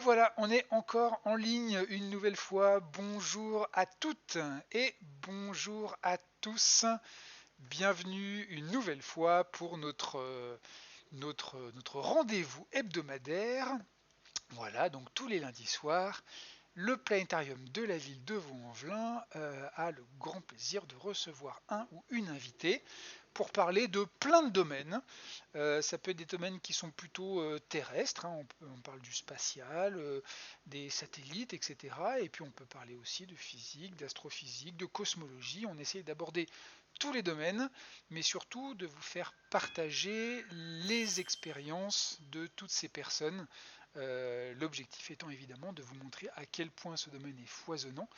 voilà, on est encore en ligne une nouvelle fois. Bonjour à toutes et bonjour à tous. Bienvenue une nouvelle fois pour notre rendez-vous hebdomadaire. Voilà, donc tous les lundis soirs, le planétarium de la ville de Vaux-en-Velin a le grand plaisir de recevoir un ou une invitée pour parler de plein de domaines. Ça peut être des domaines qui sont plutôt terrestres, hein, on parle du spatial, des satellites, etc. Et puis on peut parler aussi de physique, d'astrophysique, de cosmologie. On essaie d'aborder tous les domaines, mais surtout de vous faire partager les expériences de toutes ces personnes. L'objectif étant évidemment de vous montrer à quel point ce domaine est foisonnant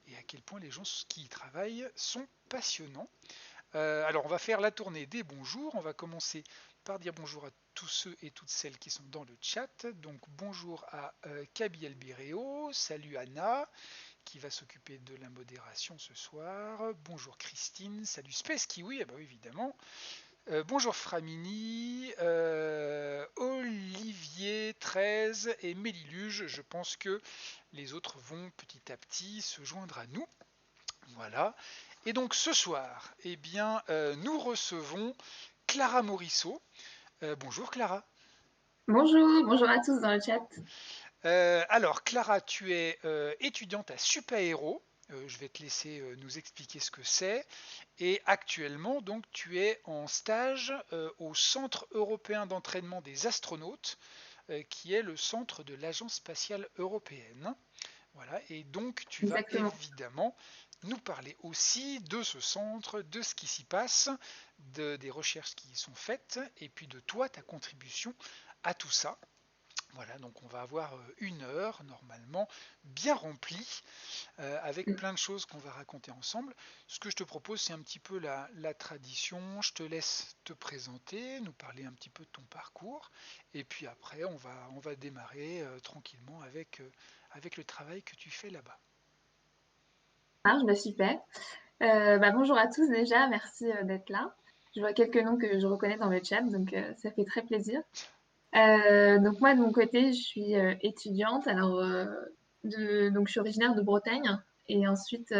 et à quel point les gens qui y travaillent sont passionnants. Alors on va faire la tournée des bonjours. On va commencer par dire bonjour à tous ceux et toutes celles qui sont dans le chat. Donc bonjour à Kaby Albireo, salut Anna qui va s'occuper de la modération ce soir. Bonjour Christine, salut Space Kiwi, ah bah oui, évidemment. Bonjour Framini, Olivier 13 et Méliluge. Je pense que les autres vont petit à petit se joindre à nous. Voilà. Et donc ce soir, eh bien, nous recevons Clara Morisseau. Bonjour Clara. Bonjour, bonjour à tous dans le chat. Alors Clara, tu es étudiante à Super Héros. Je vais te laisser nous expliquer ce que c'est. Et actuellement, donc, tu es en stage au Centre européen d'entraînement des astronautes, qui est le centre de l'Agence spatiale européenne. Voilà, et donc tu vas Exactement. évidemment nous parler aussi de ce centre, de ce qui s'y passe, des recherches qui y sont faites, et puis de toi, ta contribution à tout ça. Voilà, donc on va avoir une heure normalement bien remplie, avec plein de choses qu'on va raconter ensemble. Ce que je te propose, c'est un petit peu la tradition. Je te laisse te présenter, nous parler un petit peu de ton parcours, et puis après, on va démarrer tranquillement avec le travail que tu fais là-bas. Super. Bonjour à tous déjà, merci d'être là. Je vois quelques noms que je reconnais dans le chat, donc ça fait très plaisir. Donc moi de mon côté, je suis étudiante. Donc je suis originaire de Bretagne et ensuite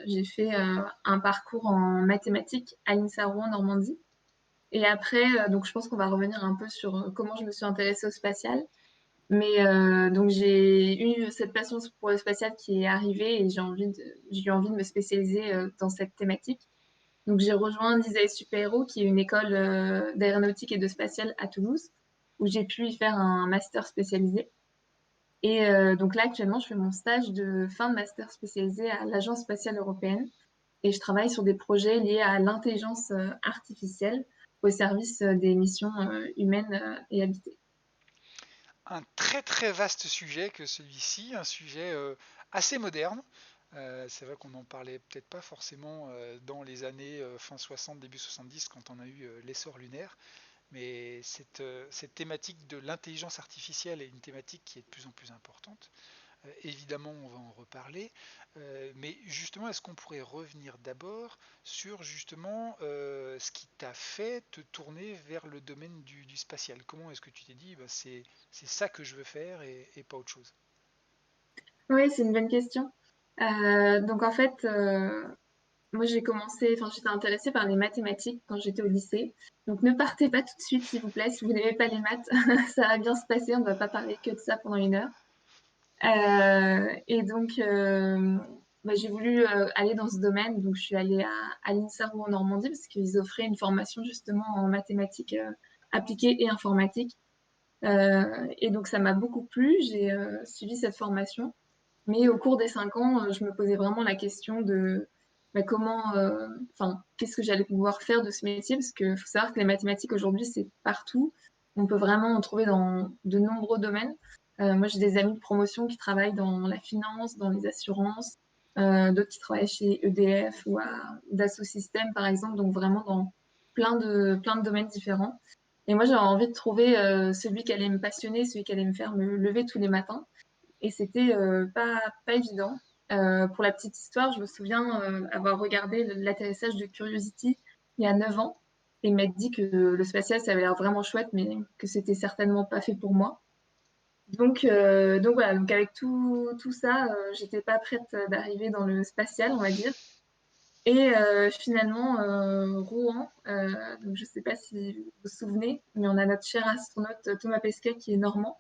j'ai fait un parcours en mathématiques à l'INSA Rouen Normandie. Et après, donc je pense qu'on va revenir un peu sur comment je me suis intéressée au spatial. Mais donc j'ai eu cette passion pour le spatial qui est arrivée et j'ai eu envie de me spécialiser dans cette thématique. Donc j'ai rejoint l'ISAE Super Héros, qui est une école d'aéronautique et de spatial à Toulouse, où j'ai pu y faire un master spécialisé. Et donc là actuellement, je fais mon stage de fin de master spécialisé à l'Agence spatiale européenne et je travaille sur des projets liés à l'intelligence artificielle au service des missions humaines et habitées. Un très très vaste sujet que celui-ci, un sujet assez moderne. C'est vrai qu'on n'en parlait peut-être pas forcément dans les années fin 60, début 70 quand on a eu l'essor lunaire, mais cette thématique de l'intelligence artificielle est une thématique qui est de plus en plus importante. Évidemment, on va en reparler, mais justement, est-ce qu'on pourrait revenir d'abord sur justement ce qui t'a fait te tourner vers le domaine du spatial? Comment est-ce que tu t'es dit, bah, c'est ça que je veux faire et pas autre chose? Oui, c'est une bonne question. Donc en fait, moi j'étais intéressée par les mathématiques quand j'étais au lycée. Donc ne partez pas tout de suite, s'il vous plaît, si vous n'aimez pas les maths, ça va bien se passer, on ne va pas parler que de ça pendant une heure. Et donc j'ai voulu aller dans ce domaine, donc je suis allée à l'INSA Rouen en Normandie parce qu'ils offraient une formation justement en mathématiques appliquées et informatique. Et donc ça m'a beaucoup plu, j'ai suivi cette formation. Mais au cours des 5 ans, je me posais vraiment la question de qu'est-ce que j'allais pouvoir faire de ce métier? Parce que faut savoir que les mathématiques aujourd'hui, c'est partout. On peut vraiment en trouver dans de nombreux domaines. Moi, j'ai des amis de promotion qui travaillent dans la finance, dans les assurances, d'autres qui travaillent chez EDF ou à Dassault Systèmes, par exemple. Donc vraiment dans plein de domaines différents. Et moi, j'avais envie de trouver celui qui allait me passionner, celui qui allait me faire me lever tous les matins. Et c'était pas évident. Pour la petite histoire, je me souviens avoir regardé l'atterrissage de Curiosity il y a 9 ans et m'être dit que le spatial, ça avait l'air vraiment chouette, mais que c'était certainement pas fait pour moi. Donc voilà, donc avec tout ça, j'étais pas prête d'arriver dans le spatial, on va dire. Et finalement, Rouen, donc je sais pas si vous vous souvenez, mais on a notre cher astronaute Thomas Pesquet qui est normand.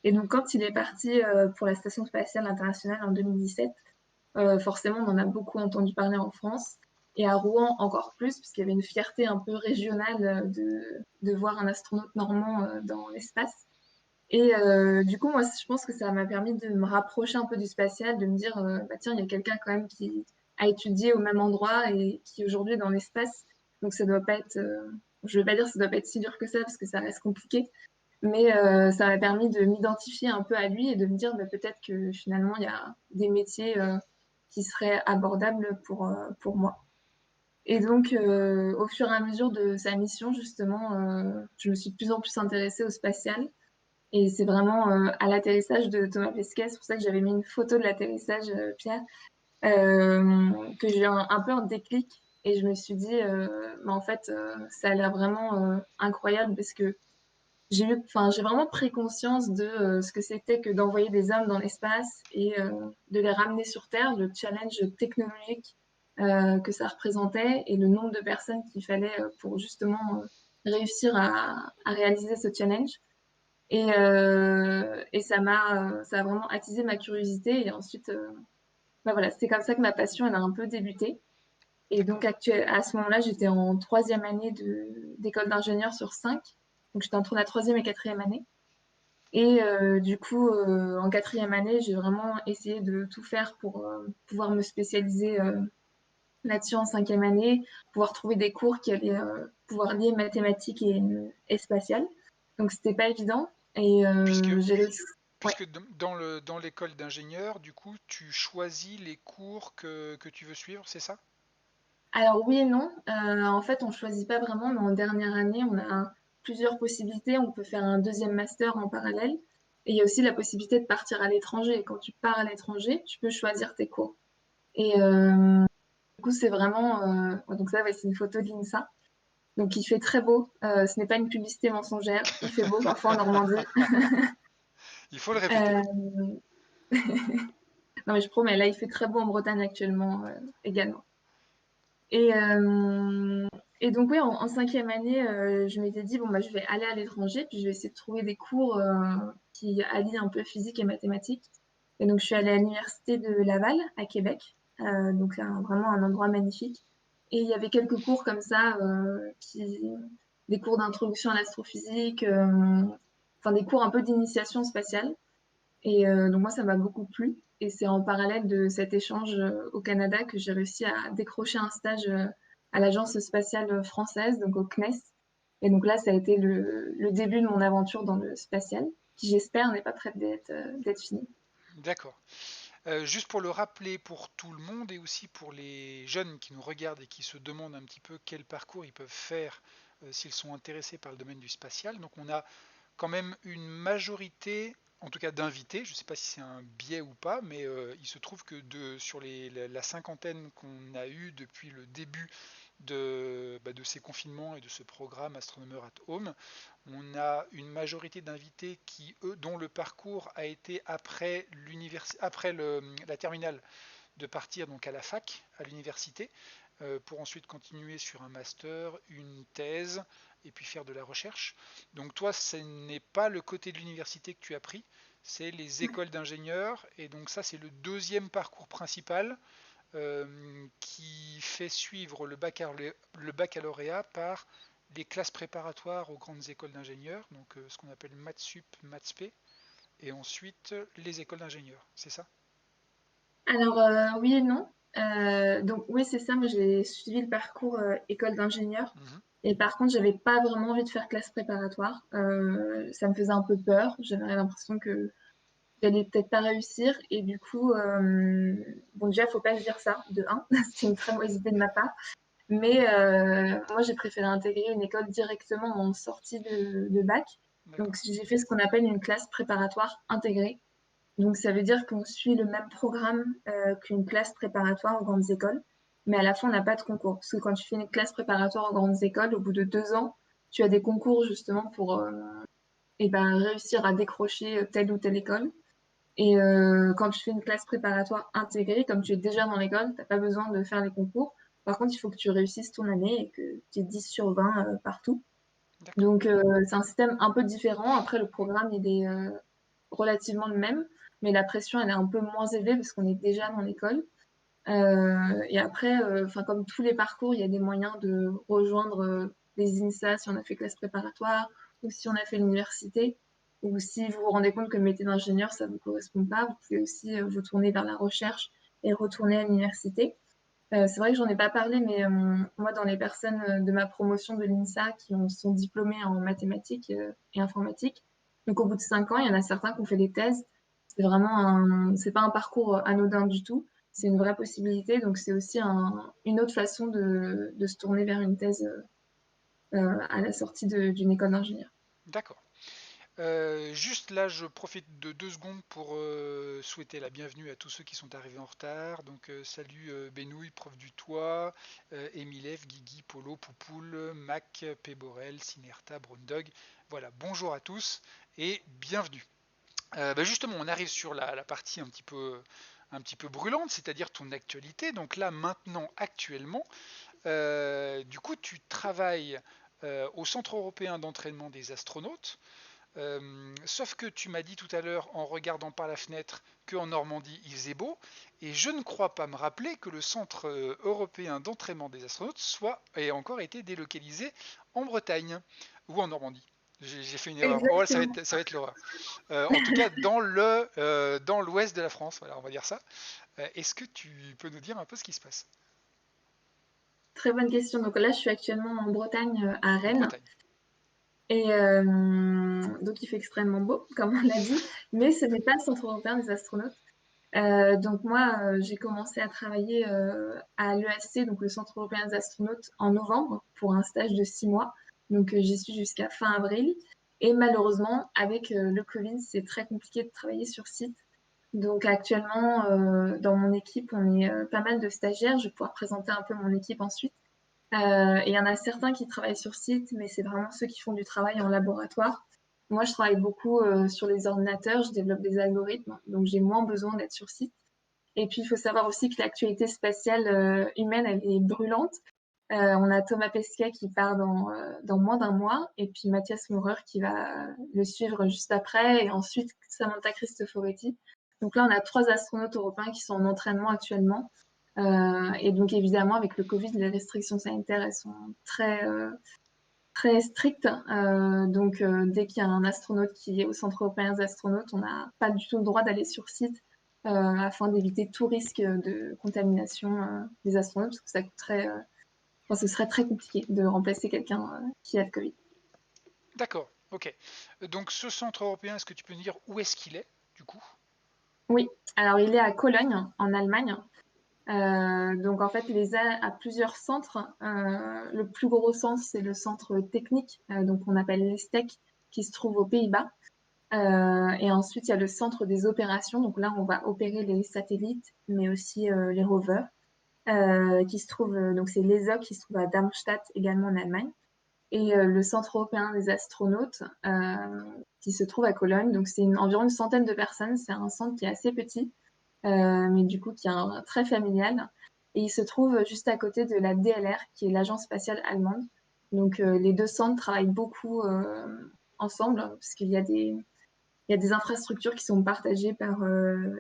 Et donc quand il est parti pour la Station spatiale internationale en 2017, forcément on en a beaucoup entendu parler en France. Et à Rouen encore plus, puisqu'il y avait une fierté un peu régionale de voir un astronaute normand dans l'espace. Et du coup, moi, je pense que ça m'a permis de me rapprocher un peu du spatial, de me dire, bah, tiens, il y a quelqu'un quand même qui a étudié au même endroit et qui aujourd'hui est dans l'espace. Donc ça doit pas être, je vais pas dire que ça doit pas être si dur que ça parce que ça reste compliqué, mais ça m'a permis de m'identifier un peu à lui et de me dire, bah, peut-être que finalement, il y a des métiers qui seraient abordables pour moi. Et donc, au fur et à mesure de sa mission, justement, je me suis de plus en plus intéressée au spatial. Et c'est vraiment à l'atterrissage de Thomas Pesquet, c'est pour ça que j'avais mis une photo de l'atterrissage, Pierre, que j'ai eu un peu un déclic. Et je me suis dit, mais en fait, ça a l'air vraiment incroyable parce que enfin, j'ai vraiment pris conscience de ce que c'était que d'envoyer des hommes dans l'espace et de les ramener sur Terre, le challenge technologique que ça représentait et le nombre de personnes qu'il fallait pour justement réussir à réaliser ce challenge. Et ça a vraiment attisé ma curiosité. Et ensuite, bah voilà, c'est comme ça que ma passion elle a un peu débuté. Et D'accord. donc, à ce moment-là, j'étais en troisième année d'école d'ingénieur sur 5. Donc, j'étais entre la troisième et quatrième année. Et du coup, en quatrième année, j'ai vraiment essayé de tout faire pour pouvoir me spécialiser là-dessus en cinquième année, pouvoir trouver des cours qui allaient pouvoir lier mathématiques et spatial. Donc, c'était pas évident. Et Puisque, j'ai réussi. Ouais. puisque dans l'école d'ingénieur, du coup, tu choisis les cours que tu veux suivre, c'est ça? Alors oui et non. En fait, on choisit pas vraiment, mais en dernière année, on a plusieurs possibilités. On peut faire un deuxième master en parallèle. Et il y a aussi la possibilité de partir à l'étranger. Et quand tu pars à l'étranger, tu peux choisir tes cours. Et du coup, c'est vraiment... donc ça, ouais, c'est une photo de l'INSA. Donc il fait très beau. Ce n'est pas une publicité mensongère. Il fait beau parfois en Normandie. Il faut le répéter. Euh, Non mais je promets, là, il fait très beau en Bretagne actuellement également. Et, euh, et donc, oui, en cinquième année, je m'étais dit, bon, bah, je vais aller à l'étranger, puis je vais essayer de trouver des cours qui allient un peu physique et mathématiques. Et donc, je suis allée à l'université de Laval, à Québec. Donc, vraiment un endroit magnifique. Et il y avait quelques cours comme ça, des cours d'introduction à l'astrophysique, enfin, des cours un peu d'initiation spatiale. Et donc moi, ça m'a beaucoup plu. Et c'est en parallèle de cet échange au Canada que j'ai réussi à décrocher un stage à l'Agence spatiale française, donc au CNES. Et donc là, ça a été le début de mon aventure dans le spatial, qui j'espère n'est pas prête d'être finie. D'accord. Juste pour le rappeler pour tout le monde et aussi pour les jeunes qui nous regardent et qui se demandent un petit peu quel parcours ils peuvent faire s'ils sont intéressés par le domaine du spatial. Donc on a quand même une majorité, en tout cas d'invités, je ne sais pas si c'est un biais ou pas, mais il se trouve que sur la cinquantaine qu'on a eu depuis le début de ces confinements et de ce programme Astronomer at Home, on a une majorité d'invités dont le parcours a été après la terminale de partir donc à la fac, à l'université, pour ensuite continuer sur un master, une thèse, et puis faire de la recherche. Donc toi, ce n'est pas le côté de l'université que tu as pris, c'est les écoles d'ingénieurs, et donc ça, c'est le deuxième parcours principal qui fait suivre le baccalauréat par les classes préparatoires aux grandes écoles d'ingénieurs, donc ce qu'on appelle MathSup, MathsP, et ensuite les écoles d'ingénieurs, c'est ça? Alors oui et non. Donc oui, c'est ça, moi j'ai suivi le parcours école d'ingénieur. Mhm. Et par contre, j'avais pas vraiment envie de faire classe préparatoire. Ça me faisait un peu peur. J'avais l'impression que j'allais peut-être pas réussir. Et du coup, bon, déjà, faut pas se dire ça, de un. C'est une très mauvaise idée de ma part. Mais moi, j'ai préféré intégrer une école directement en sortie de bac. Donc, D'accord. j'ai fait ce qu'on appelle une classe préparatoire intégrée. Donc, ça veut dire qu'on suit le même programme qu'une classe préparatoire aux grandes écoles. Mais à la fin, on n'a pas de concours. Parce que quand tu fais une classe préparatoire aux grandes écoles, au bout de 2 ans, tu as des concours justement et ben, réussir à décrocher telle ou telle école. Et quand tu fais une classe préparatoire intégrée, comme tu es déjà dans l'école, tu n'as pas besoin de faire les concours. Par contre, il faut que tu réussisses ton année et que tu aies 10 sur 20 partout. D'accord. Donc, c'est un système un peu différent. Après, le programme, il est relativement le même, mais la pression, elle est un peu moins élevée parce qu'on est déjà dans l'école. Et après, comme tous les parcours, il y a des moyens de rejoindre les INSA si on a fait classe préparatoire ou si on a fait l'université. Ou si vous vous rendez compte que le métier d'ingénieur, ça ne vous correspond pas, vous pouvez aussi vous tourner vers la recherche et retourner à l'université. C'est vrai que j'en ai pas parlé, mais moi, dans les personnes de ma promotion de l'INSA qui sont diplômées en mathématiques et informatique, donc au bout de 5 ans, il y en a certains qui ont fait des thèses. C'est pas un parcours anodin du tout. C'est une vraie possibilité. Donc c'est aussi une autre façon de se tourner vers une thèse à la sortie d'une école d'ingénieur. D'accord. Juste là, je profite de 2 secondes pour souhaiter la bienvenue à tous ceux qui sont arrivés en retard. Donc, salut Benouille, prof du toit, Emilev, Guigui, Polo, Poupoule, Mac, Péborel, Sinerta, Brundog. Voilà, bonjour à tous et bienvenue. Justement, on arrive sur la partie un petit peu brûlante, c'est-à-dire ton actualité. Donc là, maintenant, actuellement, du coup, tu travailles au Centre européen d'entraînement des astronautes. Sauf que tu m'as dit tout à l'heure, en regardant par la fenêtre, qu'en Normandie il faisait beau, et je ne crois pas me rappeler que le centre européen d'entraînement des astronautes ait encore été délocalisé en Bretagne ou en Normandie. J'ai fait une erreur. Oh, Exactement. ça va être l'horreur. En tout cas, dans l'ouest de la France, voilà, on va dire ça. Est-ce que tu peux nous dire un peu ce qui se passe Très bonne question. Donc là, je suis actuellement en Bretagne, à en Rennes. Bretagne? Et donc, il fait extrêmement beau, comme on l'a dit, mais ce n'est pas le Centre européen des astronautes. Donc moi, j'ai commencé à travailler à l'ESC, donc le Centre européen des astronautes, en novembre pour un stage de 6 mois. Donc j'y suis jusqu'à fin avril. Et malheureusement, avec le Covid, c'est très compliqué de travailler sur site. Donc actuellement, dans mon équipe, on est pas mal de stagiaires. Je vais pouvoir présenter un peu mon équipe ensuite. Et il y en a certains qui travaillent sur site, mais c'est vraiment ceux qui font du travail en laboratoire. Moi, je travaille beaucoup sur les ordinateurs, je développe des algorithmes, donc j'ai moins besoin d'être sur site. Et puis, il faut savoir aussi que l'actualité spatiale humaine, elle est brûlante. On a Thomas Pesquet qui part dans moins d'un mois, et puis Mathias Maurer qui va le suivre juste après, et ensuite Samantha Cristoforetti. Donc là, on a 3 astronautes européens qui sont en entraînement actuellement. Et donc, évidemment, avec le Covid, les restrictions sanitaires, elles sont très strictes. Donc, dès qu'il y a un astronaute qui est au Centre européen des astronautes, on n'a pas du tout le droit d'aller sur site afin d'éviter tout risque de contamination des astronautes, parce que ce serait très compliqué de remplacer quelqu'un qui a le Covid. D'accord, ok. Donc ce centre européen, est-ce que tu peux nous dire où est-ce qu'il est, du coup? Oui, alors il est à Cologne, en Allemagne. Donc en fait, il a plusieurs centres. Le plus gros centre, c'est le centre technique, donc on appelle l'ESTEC, qui se trouve aux Pays-Bas. Et ensuite, il y a le centre des opérations. Donc là, on va opérer les satellites, mais aussi les rovers, qui se trouve, donc c'est l'ESA qui se trouve à Darmstadt, également en Allemagne. Et le centre européen des astronautes, qui se trouve à Cologne. Donc c'est environ une centaine de personnes. C'est un centre qui est assez petit, mais du coup qui est très familial. Et il se trouve juste à côté de la DLR, qui est l'agence spatiale allemande. Donc les deux centres travaillent beaucoup ensemble, parce qu'il y a des infrastructures qui sont partagées par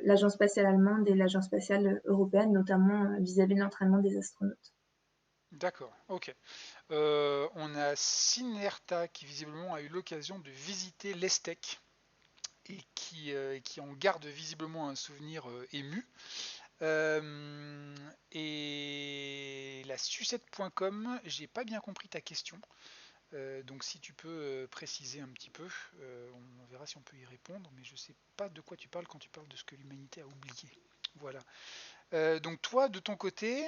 l'agence spatiale allemande et l'agence spatiale européenne, notamment vis-à-vis de l'entraînement des astronautes. D'accord, ok. On a Sinerta qui visiblement a eu l'occasion de visiter l'Estec et qui en garde visiblement un souvenir ému. Et la sucette.com, j'ai pas bien compris ta question. Donc si tu peux préciser un petit peu, on verra si on peut y répondre, mais je sais pas de quoi tu parles quand tu parles de ce que l'humanité a oublié. Voilà. Donc toi, de ton côté,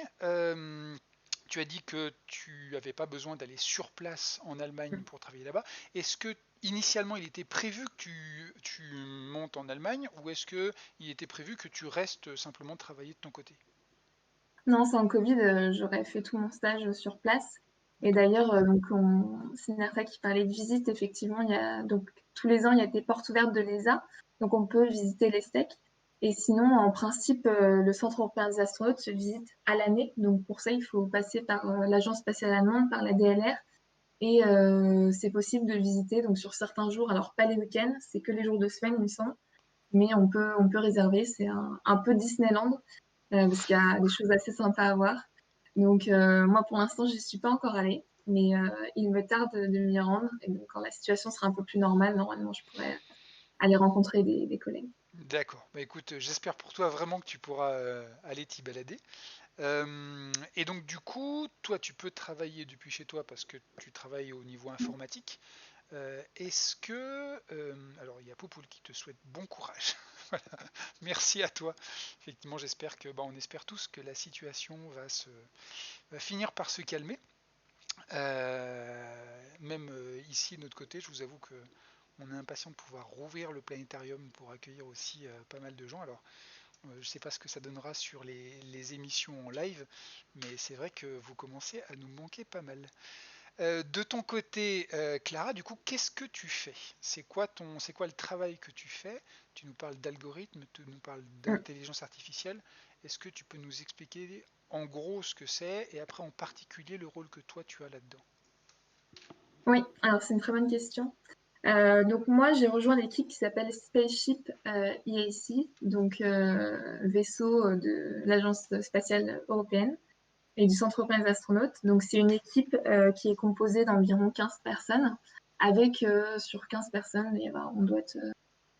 tu as dit que tu n'avais pas besoin d'aller sur place en Allemagne pour travailler là-bas. Est-ce que initialement il était prévu que tu montes en Allemagne ou est-ce que il était prévu que tu restes simplement travailler de ton côté? Non, sans Covid, j'aurais fait tout mon stage sur place. Et D'accord. d'ailleurs, Sinerta qui parlait de visite, effectivement, il y a donc tous les ans, il y a des portes ouvertes de l'ESA, donc on peut visiter les steaks. Et sinon, en principe, le Centre européen des astronautes se visite à l'année. Donc pour ça, il faut passer par l'Agence spatiale allemande, par la DLR. Et c'est possible de visiter donc sur certains jours, alors pas les week-ends, c'est que les jours de semaine, il me semble, mais on peut réserver. C'est un peu Disneyland parce qu'il y a des choses assez sympas à voir. Donc moi, pour l'instant, je n'y suis pas encore allée, mais il me tarde de m'y rendre. Et donc quand la situation sera un peu plus normale, normalement, je pourrais aller rencontrer des collègues. D'accord. Bah écoute, j'espère pour toi vraiment que tu pourras aller t'y balader. Et donc du coup, toi tu peux travailler depuis chez toi parce que tu travailles au niveau informatique. Est-ce que... alors il y a Poupoule qui te souhaite bon courage. Voilà. Merci à toi. Effectivement, j'espère que... Bah, on espère tous que la situation va finir par se calmer. Même ici de notre côté, je vous avoue que on est impatient de pouvoir rouvrir le planétarium pour accueillir aussi pas mal de gens. Alors je ne sais pas ce que ça donnera sur les émissions en live, mais c'est vrai que vous commencez à nous manquer pas mal. De ton côté, Clara, du coup, qu'est-ce que tu fais? C'est quoi le travail que tu fais? Tu nous parles d'algorithmes, tu nous parles Mm. d'intelligence artificielle. Est-ce que tu peux nous expliquer en gros ce que c'est et après en particulier le rôle que toi tu as là-dedans? Oui, alors c'est une très bonne question. Donc moi, j'ai rejoint l'équipe qui s'appelle Spaceship EAC, donc vaisseau de l'Agence spatiale européenne et du Centre européen des astronautes. Donc c'est une équipe qui est composée d'environ 15 personnes, avec sur 15 personnes, on doit être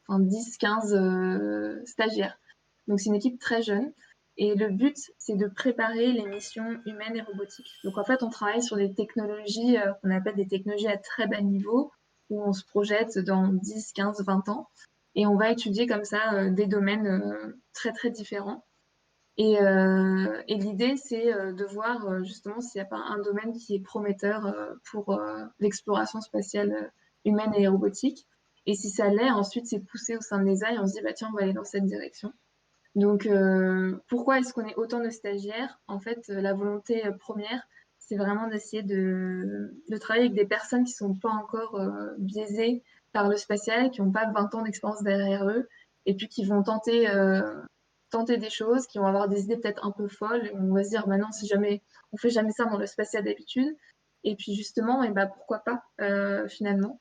enfin, 10-15 stagiaires. Donc c'est une équipe très jeune. Et le but, c'est de préparer les missions humaines et robotiques. Donc en fait, on travaille sur des technologies qu'on appelle des technologies à très bas niveau, où on se projette dans 10, 15, 20 ans. Et on va étudier comme ça des domaines très très différents. Et l'idée, c'est de voir justement s'il n'y a pas un domaine qui est prometteur pour l'exploration spatiale humaine et robotique. Et si ça l'est, ensuite, c'est poussé au sein de l'ESA et on se dit, bah, tiens, on va aller dans cette direction. Donc, pourquoi est-ce qu'on est autant de stagiaires? En fait, la volonté première, c'est vraiment d'essayer de travailler avec des personnes qui ne sont pas encore biaisées par le spatial, qui n'ont pas 20 ans d'expérience derrière eux, et puis qui vont tenter des choses, qui vont avoir des idées peut-être un peu folles, et on va se dire, bah non, si jamais, on fait jamais ça dans le spatial d'habitude. Et puis justement, et bah, pourquoi pas, finalement.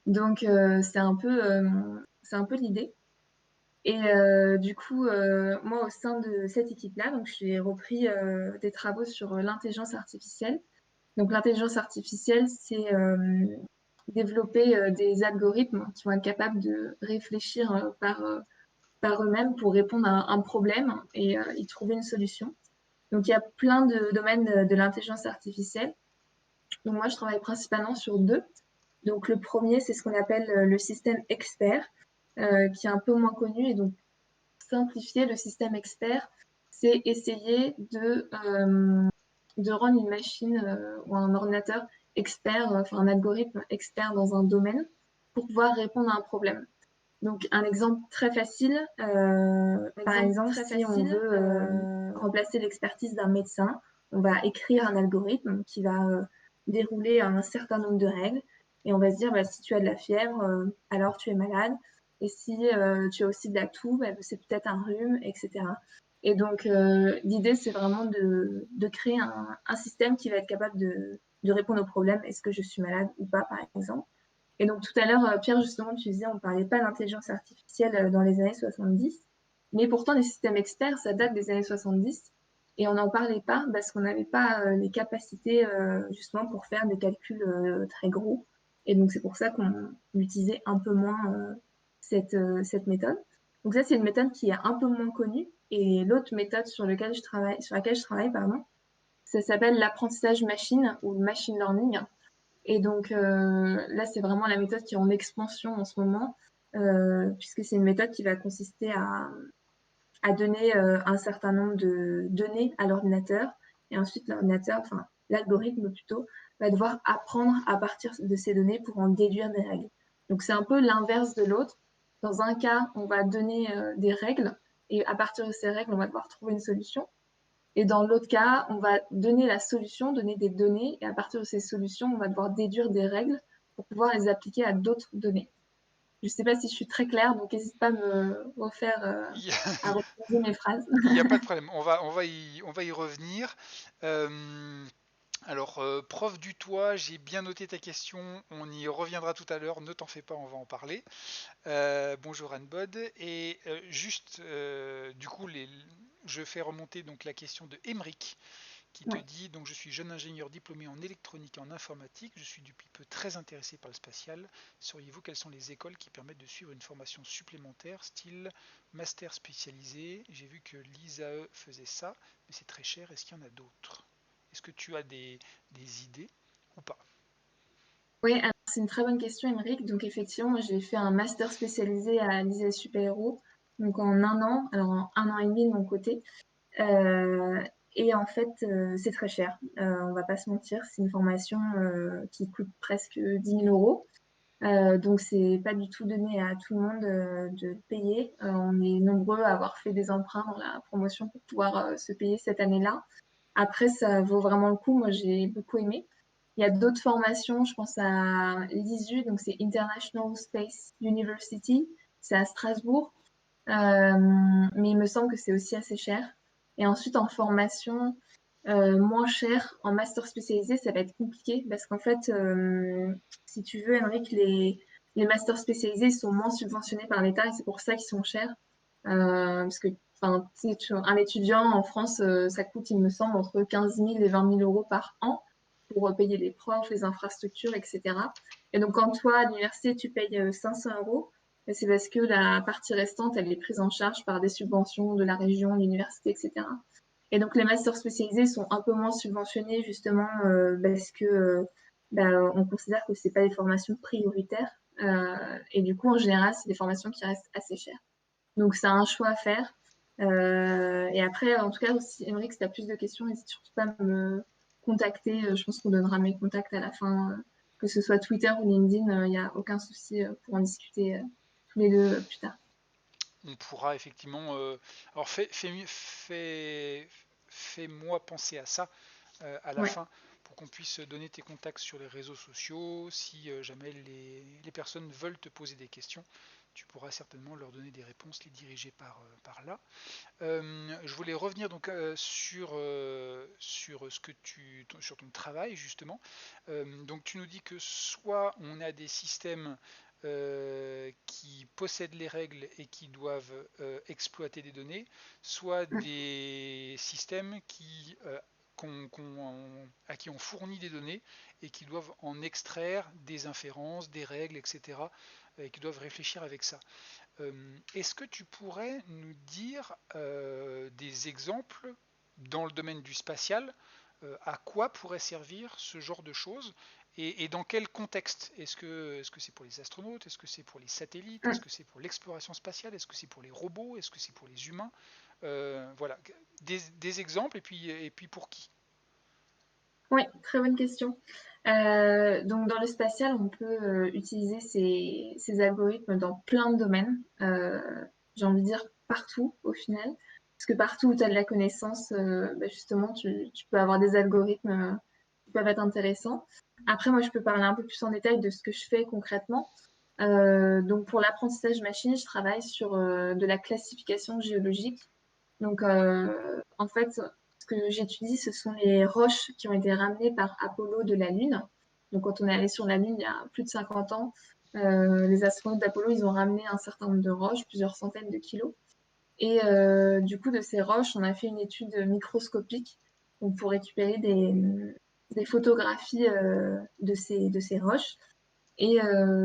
Donc, c'est un peu l'idée. Et du coup, moi, au sein de cette équipe-là, donc j'ai repris des travaux sur l'intelligence artificielle. Donc, l'intelligence artificielle, c'est développer des algorithmes qui vont être capables de réfléchir par eux-mêmes pour répondre à un problème et y trouver une solution. Donc, il y a plein de domaines de l'intelligence artificielle. Donc, moi, je travaille principalement sur deux. Donc, le premier, c'est ce qu'on appelle le système expert, qui est un peu moins connu. Et donc, simplifier le système expert, c'est essayer de rendre une machine ou un ordinateur expert, enfin un algorithme expert dans un domaine pour pouvoir répondre à un problème. Donc, un exemple très facile, par exemple, si on veut remplacer l'expertise d'un médecin, on va écrire un algorithme qui va dérouler un certain nombre de règles et on va se dire, bah, si tu as de la fièvre, alors tu es malade. Et si tu as aussi de la toux, bah, c'est peut-être un rhume, etc. Et donc, l'idée, c'est vraiment de créer un système qui va être capable de répondre au problème, est-ce que je suis malade ou pas, par exemple. Et donc tout à l'heure, Pierre, justement, tu disais, on ne parlait pas d'intelligence artificielle dans les années 70, mais pourtant les systèmes experts, ça date des années 70, et on n'en parlait pas parce qu'on n'avait pas les capacités justement pour faire des calculs très gros. Et donc c'est pour ça qu'on utilisait un peu moins cette méthode. Donc ça, c'est une méthode qui est un peu moins connue. Et l'autre méthode sur laquelle je travaille, pardon, ça s'appelle l'apprentissage machine ou le machine learning. Et donc là, c'est vraiment la méthode qui est en expansion en ce moment, puisque c'est une méthode qui va consister à donner un certain nombre de données à l'ordinateur, et ensuite l'ordinateur, enfin l'algorithme plutôt, va devoir apprendre à partir de ces données pour en déduire des règles. Donc c'est un peu l'inverse de l'autre. Dans un cas, on va donner des règles, et à partir de ces règles, on va devoir trouver une solution. Et dans l'autre cas, on va donner la solution, donner des données, et à partir de ces solutions, on va devoir déduire des règles pour pouvoir les appliquer à d'autres données. Je sais pas si je suis très claire, donc n'hésite pas à me refaire, Il y a à reposer mes phrases. il y a pas de problème, on va y revenir. Alors, prof du toit, j'ai bien noté ta question, on y reviendra tout à l'heure, ne t'en fais pas, on va en parler. Bonjour Anne-Bod, et juste, du coup, je fais remonter donc la question de Emeric, qui te Ouais. dit, donc je suis jeune ingénieur diplômé en électronique et en informatique, je suis depuis peu très intéressé par le spatial. Sauriez-vous quelles sont les écoles qui permettent de suivre une formation supplémentaire, style master spécialisé? J'ai vu que l'ISAE faisait ça, mais c'est très cher, est-ce qu'il y en a d'autres? Est-ce que tu as des idées ou pas? Oui, alors c'est une très bonne question, Émeric. Donc effectivement, moi j'ai fait un master spécialisé à l'ISEE Super Héros, donc en un an, alors en un an et demi de mon côté. Euh, et en fait, c'est très cher. On va pas se mentir, c'est une formation qui coûte presque 10 000 euros. Donc c'est pas du tout donné à tout le monde de le payer. On est nombreux à avoir fait des emprunts dans la promotion pour pouvoir se payer cette année-là. Après, ça vaut vraiment le coup. Moi, j'ai beaucoup aimé. Il y a d'autres formations, je pense à l'ISU, donc c'est International Space University, c'est à Strasbourg. Mais il me semble que c'est aussi assez cher. Et ensuite, en formation moins chère, en master spécialisé, ça va être compliqué parce qu'en fait, si tu veux, Henrik, les masters spécialisés ils sont moins subventionnés par l'État et c'est pour ça qu'ils sont chers. Parce que enfin, un étudiant en France, ça coûte, il me semble, entre 15 000 et 20 000 euros par an pour payer les profs, les infrastructures, etc. Et donc, quand toi, à l'université, tu payes 500 euros, c'est parce que la partie restante, elle est prise en charge par des subventions de la région, l'université, etc. Et donc, les masters spécialisés sont un peu moins subventionnés, justement, parce que bah, on considère que ce pas des formations prioritaires. Et du coup, en général, c'est des formations qui restent assez chères. Donc, c'est un choix à faire. Et après, en tout cas, aussi, Émeric, si tu as plus de questions, n'hésite surtout pas à me contacter. Je pense qu'on donnera mes contacts à la fin, que ce soit Twitter ou LinkedIn, il n'y a aucun souci pour en discuter tous les deux plus tard. On pourra effectivement. Alors fais-moi penser à ça à la Ouais, fin pour qu'on puisse donner tes contacts sur les réseaux sociaux. Si jamais les personnes veulent te poser des questions, tu pourras certainement leur donner des réponses, les diriger par là. Je voulais revenir donc sur sur ton travail justement. Donc tu nous dis que soit on a des systèmes qui possèdent les règles et qui doivent exploiter des données, soit des systèmes à qui on fournit des données et qui doivent en extraire des inférences, des règles, etc. Et qui doivent réfléchir avec ça. Est-ce que tu pourrais nous dire des exemples dans le domaine du spatial, à quoi pourrait servir ce genre de choses et dans quel contexte? Est-ce que c'est pour les astronautes? Est-ce que c'est pour les satellites? Est-ce que c'est pour l'exploration spatiale? Est-ce que c'est pour les robots? Est-ce que c'est pour les humains? Voilà, des exemples et puis pour qui? oui, très bonne question. Donc, dans le spatial, on peut utiliser ces algorithmes dans plein de domaines. J'ai envie de dire partout, au final. Parce que partout où tu as de la connaissance, bah, justement, tu peux avoir des algorithmes qui peuvent être intéressants. Après, moi, je peux parler un peu plus en détail de ce que je fais concrètement. Donc, pour l'apprentissage machine, je travaille sur de la classification géologique. Donc, en fait, ce que j'étudie, ce sont les roches qui ont été ramenées par Apollo de la Lune. Donc, quand on est allé sur la Lune il y a plus de 50 ans, les astronautes d'Apollo, ils ont ramené un certain nombre de roches, plusieurs centaines de kilos. Et du coup, de ces roches, on a fait une étude microscopique donc, pour récupérer des photographies de ces roches. Et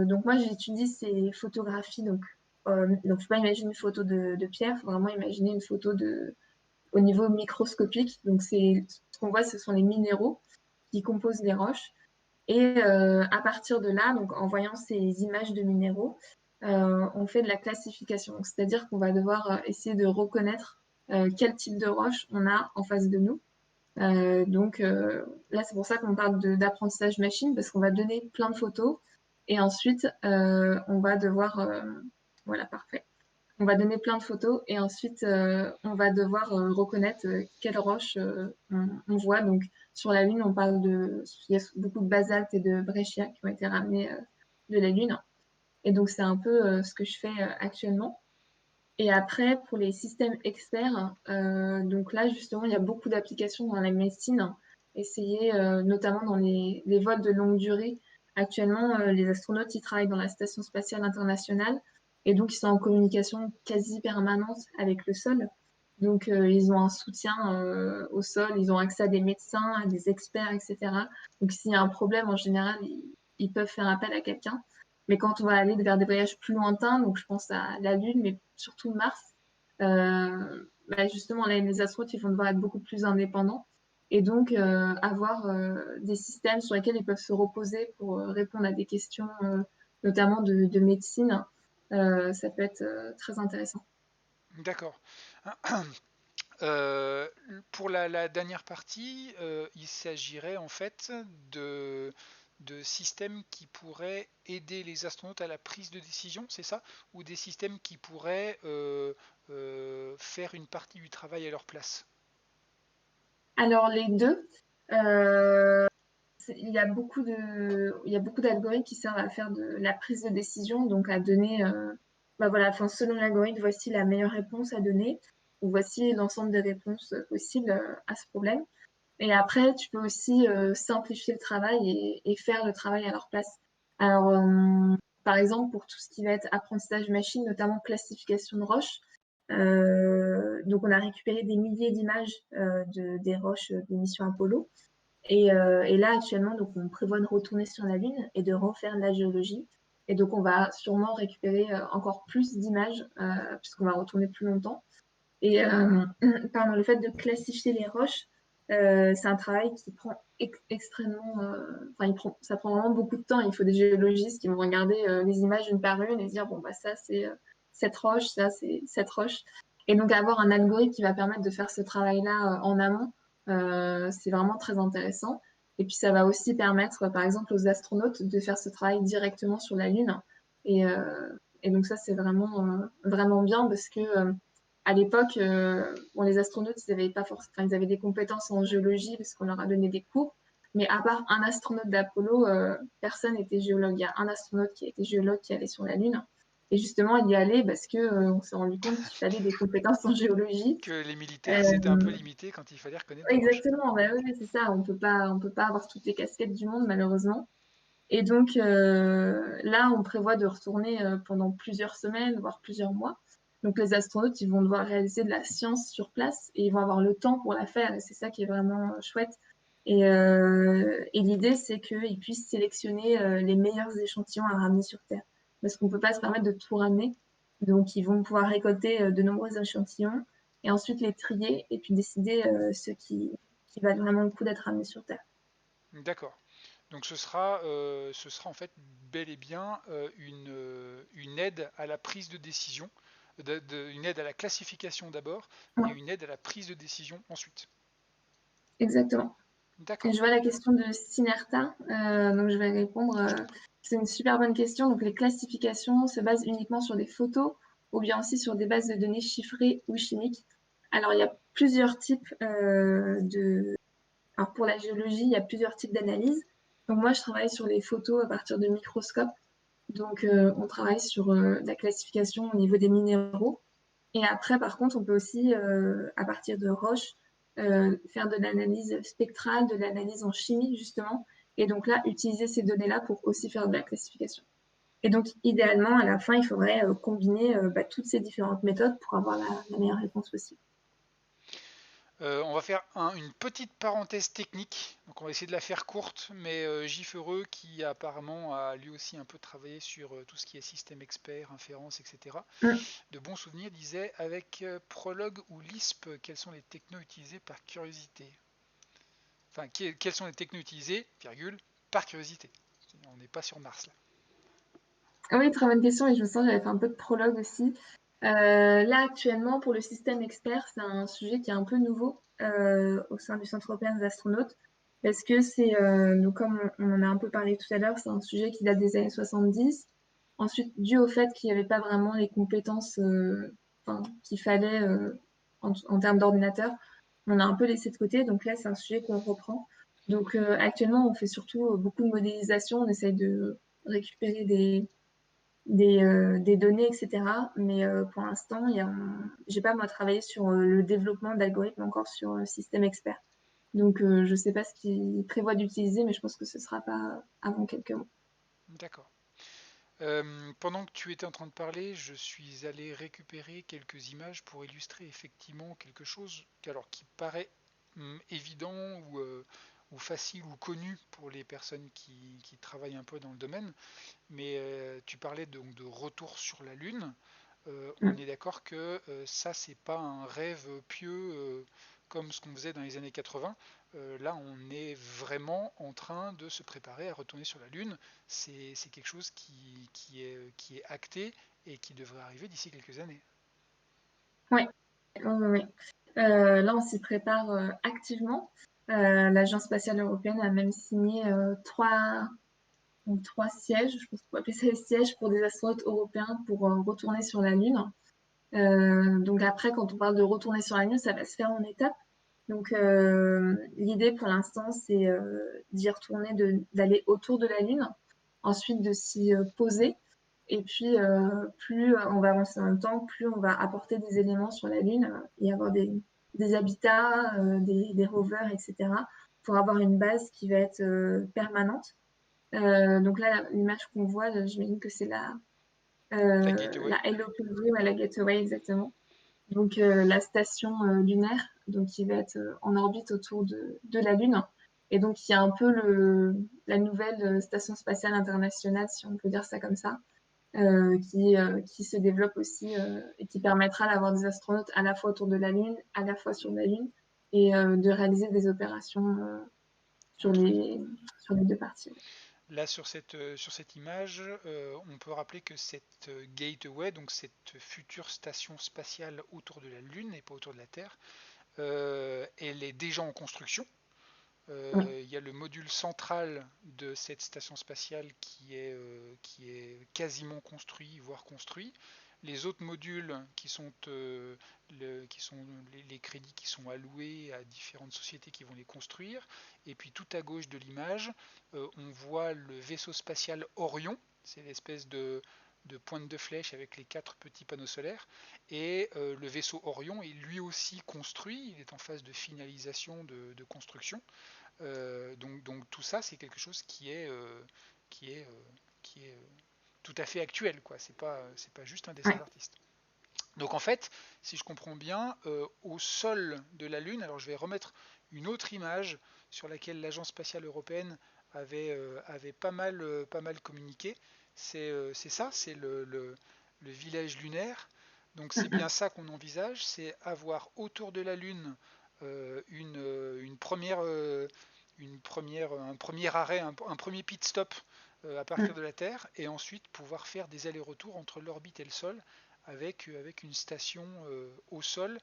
donc moi, j'étudie ces photographies. Donc faut pas imaginer une photo de pierre, faut vraiment imaginer une photo au niveau microscopique. Donc ce qu'on voit, ce sont les minéraux qui composent les roches. Et à partir de là, donc en voyant ces images de minéraux, on fait de la classification. Donc, c'est-à-dire qu'on va devoir essayer de reconnaître quel type de roche on a en face de nous. Donc là, c'est pour ça qu'on parle d'apprentissage machine, parce qu'on va donner plein de photos et ensuite on va devoir, voilà, parfait. On va donner plein de photos et ensuite on va devoir reconnaître quelle roche on voit. Donc sur la Lune, il y a beaucoup de basalte et de breccia qui ont été ramenés de la Lune. Et donc, c'est un peu ce que je fais actuellement. Et après, pour les systèmes experts, donc là, justement, il y a beaucoup d'applications dans la médecine. Essayer, notamment dans les vols de longue durée. Actuellement, les astronautes, ils travaillent dans la Station spatiale internationale et donc ils sont en communication quasi permanente avec le sol. Donc, ils ont un soutien au sol, ils ont accès à des médecins, à des experts, etc. Donc, s'il y a un problème, en général, ils peuvent faire appel à quelqu'un. Mais quand on va aller vers des voyages plus lointains, donc je pense à la Lune, mais surtout Mars, bah justement, là, les astronautes, ils vont devoir être beaucoup plus indépendants et donc avoir des systèmes sur lesquels ils peuvent se reposer pour répondre à des questions, notamment de médecine. Ça peut être très intéressant. D'accord. Euh, pour la dernière partie, il s'agirait en fait de systèmes qui pourraient aider les astronautes à la prise de décision, c'est ça? Ou des systèmes qui pourraient faire une partie du travail à leur place? Alors les deux, euh, il y a beaucoup d'algorithmes qui servent à faire de la prise de décision, donc à donner, bah voilà, enfin, selon l'algorithme, voici la meilleure réponse à donner, ou voici l'ensemble des réponses possibles à ce problème. Et après, tu peux aussi simplifier le travail et faire le travail à leur place. Alors, par exemple, pour tout ce qui va être apprentissage machine, notamment classification de roches, donc on a récupéré des milliers d'images des roches des missions Apollo. Et là, actuellement, donc, on prévoit de retourner sur la Lune et de refaire de la géologie. Et donc, on va sûrement récupérer encore plus d'images, puisqu'on va retourner plus longtemps. Et pardon, le fait de classifier les roches, c'est un travail qui prend extrêmement. Enfin, ça prend vraiment beaucoup de temps. Il faut des géologistes qui vont regarder les images une par une et dire bon, bah, ça, c'est cette roche, ça, c'est cette roche. Et donc, avoir un algorithme qui va permettre de faire ce travail-là en amont, c'est vraiment très intéressant. Et puis, ça va aussi permettre, par exemple, aux astronautes de faire ce travail directement sur la Lune. Et, euh, et donc, ça, c'est vraiment bien parce que à l'époque, bon, les astronautes, ils avaient pas forcément, enfin, ils avaient des compétences en géologie parce qu'on leur a donné des cours. Mais à part un astronaute d'Apollo, personne n'était géologue. Il y a un astronaute qui a été géologue qui allait sur la Lune. Et justement, il y allait parce que on s'est rendu compte qu'il fallait des compétences en géologie. Que les militaires, Euh, c'était un peu limité quand il fallait reconnaître des roches. exactement, bah oui, c'est ça. On peut pas avoir toutes les casquettes du monde, malheureusement. Et donc là, on prévoit de retourner pendant plusieurs semaines, voire plusieurs mois. Donc les astronautes, ils vont devoir réaliser de la science sur place et ils vont avoir le temps pour la faire. Et c'est ça qui est vraiment chouette. Et l'idée, c'est qu'ils puissent sélectionner les meilleurs échantillons à ramener sur Terre. Parce qu'on ne peut pas se permettre de tout ramener. Donc ils vont pouvoir récolter de nombreux échantillons et ensuite les trier et puis décider ceux qui valent vraiment le coup d'être ramenés sur Terre. D'accord. Donc ce sera en fait bel et bien une aide à la prise de décision, une aide à la classification d'abord et Ouais, une aide à la prise de décision ensuite. exactement. Et D'accord. je vois la question de Sinerta, donc je vais répondre. Je t'en prie. C'est une super bonne question. Donc les classifications se basent uniquement sur des photos ou bien aussi sur des bases de données chiffrées ou chimiques. Alors il y a plusieurs types Alors pour la géologie, il y a plusieurs types d'analyses. Donc moi je travaille sur les photos à partir de microscopes. Donc on travaille sur la classification au niveau des minéraux. Et après, par contre, on peut aussi, à partir de roches, faire de l'analyse spectrale, de l'analyse en chimie, justement. Et donc là, utiliser ces données-là pour aussi faire de la classification. Et donc, idéalement, à la fin, il faudrait combiner bah, toutes ces différentes méthodes pour avoir la meilleure réponse possible. On va faire une petite parenthèse technique, donc on va essayer de la faire courte, mais Gifreux, qui apparemment a lui aussi un peu travaillé sur tout ce qui est système expert, inférence, etc., Mm. de bons souvenirs, disait avec Prolog ou Lisp, quelles sont les technos utilisés par curiosité? Enfin, quelles sont les technos utilisés, virgule, par curiosité? On n'est pas sur Mars là. Ah oui, très bonne question. Et je me sens, j'avais fait un peu de prologue aussi. Là, actuellement, pour le système expert, c'est un sujet qui est un peu nouveau au sein du Centre européen des astronautes. Parce que c'est, donc comme on en a un peu parlé tout à l'heure, c'est un sujet qui date des années 70. Ensuite, dû au fait qu'il n'y avait pas vraiment les compétences enfin, qu'il fallait en termes d'ordinateur, on a un peu laissé de côté. Donc là, c'est un sujet qu'on reprend. Donc actuellement, on fait surtout beaucoup de modélisation. On essaye de récupérer des données, etc. Mais pour l'instant, j'ai pas moi travaillé sur le développement d'algorithmes encore sur Système Expert. Donc je sais pas ce qu'ils prévoient d'utiliser, mais je pense que ce sera pas avant quelques mois. D'accord. Pendant que tu étais en train de parler, je suis allé récupérer quelques images pour illustrer effectivement quelque chose qui paraît évident ou facile ou connu pour les personnes qui travaillent un peu dans le domaine. Mais tu parlais donc de retour sur la Lune. On Mm. est d'accord que ça, c'est pas un rêve pieux comme ce qu'on faisait dans les années 80. Là, on est vraiment en train de se préparer à retourner sur la Lune. C'est quelque chose qui est acté et qui devrait arriver d'ici quelques années. Ouais, ouais, ouais, ouais. Là, on s'y prépare activement. L'Agence spatiale européenne a même signé trois sièges, je pense qu'on peut appeler ça des sièges pour des astronautes européens pour retourner sur la Lune. Donc après, quand on parle de retourner sur la Lune, ça va se faire en étapes. Donc l'idée pour l'instant, c'est d'y retourner, d'aller autour de la Lune, ensuite de s'y poser. Et puis, plus on va avancer dans le temps, plus on va apporter des éléments sur la Lune et avoir des habitats, des rovers, etc., pour avoir une base qui va être permanente. Donc là, l'image qu'on voit, j'imagine que c'est La Gateway. la Hello Pilgrim à la Gateway exactement. Donc la station lunaire, donc qui va être en orbite autour de la Lune. Et donc il y a un peu la nouvelle station spatiale internationale, si on peut dire ça comme ça, qui se développe aussi et qui permettra d'avoir des astronautes à la fois autour de la Lune, à la fois sur la Lune, et de réaliser des opérations sur Entre les deux. sur les deux parties. Là, sur cette image, on peut rappeler que cette Gateway, donc cette future station spatiale autour de la Lune et pas autour de la Terre, elle est déjà en construction. Oui. Il y a le module central de cette station spatiale qui est quasiment construit, voire construit. Les autres modules qui sont les crédits qui sont alloués à différentes sociétés qui vont les construire. Et puis tout à gauche de l'image, on voit le vaisseau spatial Orion. C'est l'espèce de pointe de flèche avec les 4 petits panneaux solaires. Et le vaisseau Orion est lui aussi construit. Il est en phase de finalisation de construction. Donc tout ça, c'est quelque chose qui est, qui est tout à fait actuel, quoi. C'est pas juste un dessin Ouais. d'artiste. Donc en fait, si je comprends bien, au sol de la Lune, alors je vais remettre une autre image sur laquelle l'Agence spatiale européenne avait pas mal communiqué. C'est ça, c'est le village lunaire. Donc c'est bien ça qu'on envisage, c'est avoir autour de la Lune un premier arrêt, un premier pit stop à partir de la Terre, et ensuite pouvoir faire des allers-retours entre l'orbite et le sol avec une station au sol.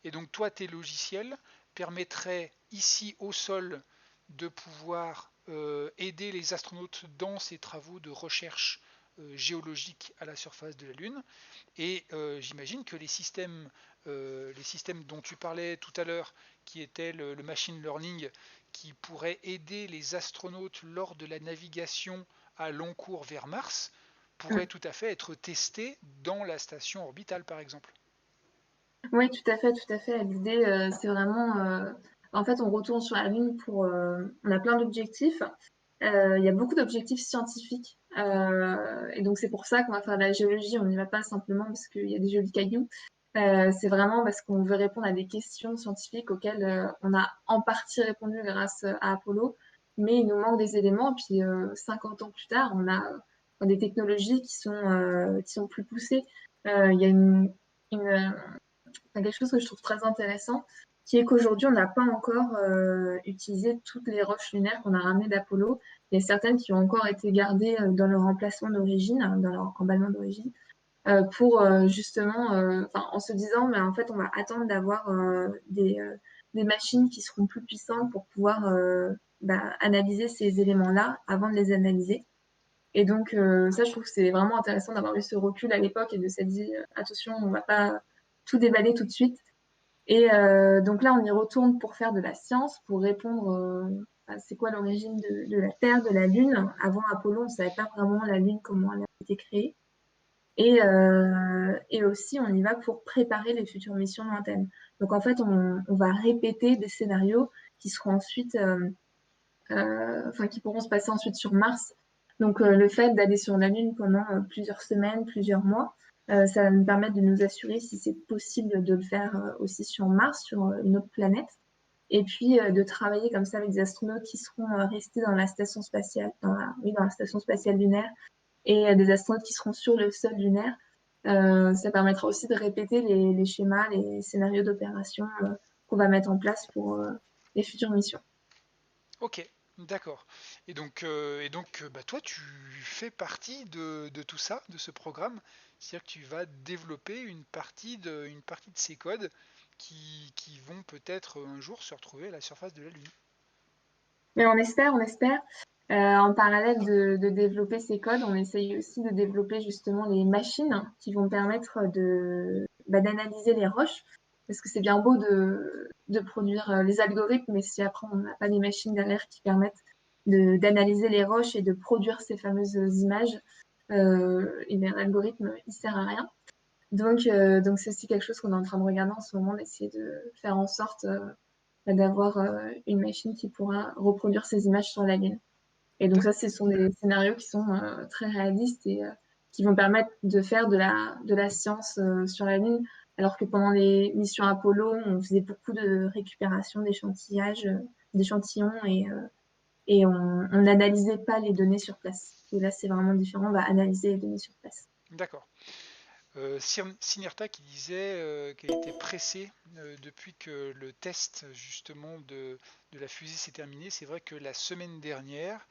Et donc toi, tes logiciels permettraient ici au sol de pouvoir aider les astronautes dans ces travaux de recherche géologique à la surface de la Lune. Et j'imagine que les systèmes dont tu parlais tout à l'heure, qui étaient le machine learning, qui pourrait aider les astronautes lors de la navigation à long cours vers Mars, pourrait tout à fait être testé dans la station orbitale, par exemple. Oui, tout à fait, tout à fait. L'idée, c'est vraiment, en fait, on retourne sur la Lune on a plein d'objectifs. Il y a beaucoup d'objectifs scientifiques. Et donc, c'est pour ça qu'on va faire de la géologie. On n'y va pas simplement parce qu'il y a des jolis cailloux. C'est vraiment parce qu'on veut répondre à des questions scientifiques auxquelles on a en partie répondu grâce à Apollo. Mais il nous manque des éléments. Et puis, 50 ans plus tard, on a des technologies qui sont plus poussées. Il y a une, quelque chose que je trouve très intéressant, qui est qu'aujourd'hui, on n'a pas encore utilisé toutes les roches lunaires qu'on a ramenées d'Apollo. Il y a certaines qui ont encore été gardées dans leur emplacement d'origine, dans leur emballement d'origine, pour justement, en se disant, mais en fait, on va attendre d'avoir des machines qui seront plus puissantes pour pouvoir analyser ces éléments-là avant de les analyser. Et donc, ça, je trouve que c'est vraiment intéressant d'avoir eu ce recul à l'époque et de s'être dit, attention, on ne va pas tout déballer tout de suite. Et donc là, on y retourne pour faire de la science, pour répondre à c'est quoi l'origine de la Terre, de la Lune. Avant Apollo, on ne savait pas vraiment la Lune, comment elle a été créée. Et aussi, on y va pour préparer les futures missions lointaines. Donc, en fait, on va répéter des scénarios qui seront ensuite, enfin, qui pourront se passer ensuite sur Mars. Donc, le fait d'aller sur la Lune pendant plusieurs semaines, plusieurs mois, ça va nous permettre de nous assurer si c'est possible de le faire aussi sur Mars, sur une autre planète. Et puis, de travailler comme ça avec des astronautes qui seront restés dans la station spatiale, oui, dans la station spatiale lunaire, et des astronautes qui seront sur le sol lunaire. Ça permettra aussi de répéter les schémas, les scénarios d'opération qu'on va mettre en place pour les futures missions. Ok, d'accord. Et donc, toi, tu fais partie de tout ça, de ce programme. C'est-à-dire que tu vas développer une partie de ces codes qui vont peut-être un jour se retrouver à la surface de la Lune. Mais on espère, on espère. En parallèle de développer ces codes, on essaye aussi de développer justement les machines qui vont permettre d'analyser les roches. Parce que c'est bien beau de produire les algorithmes, mais si après on n'a pas des machines derrière qui permettent d'analyser les roches et de produire ces fameuses images, et bien, l'algorithme, il sert à rien. Donc c'est aussi quelque chose qu'on est en train de regarder en ce moment, d'essayer de faire en sorte d'avoir une machine qui pourra reproduire ces images sur la Lune. Et donc ça, ce sont des scénarios qui sont très réalistes et qui vont permettre de faire de la science sur la Lune, alors que pendant les missions Apollo, on faisait beaucoup de récupération d'échantillons et on n'analysait pas les données sur place. Et là, c'est vraiment différent, on va analyser les données sur place. D'accord. Sinerta qui disait qu'elle était pressée depuis que le test justement de la fusée s'est terminé. C'est vrai que la semaine dernière,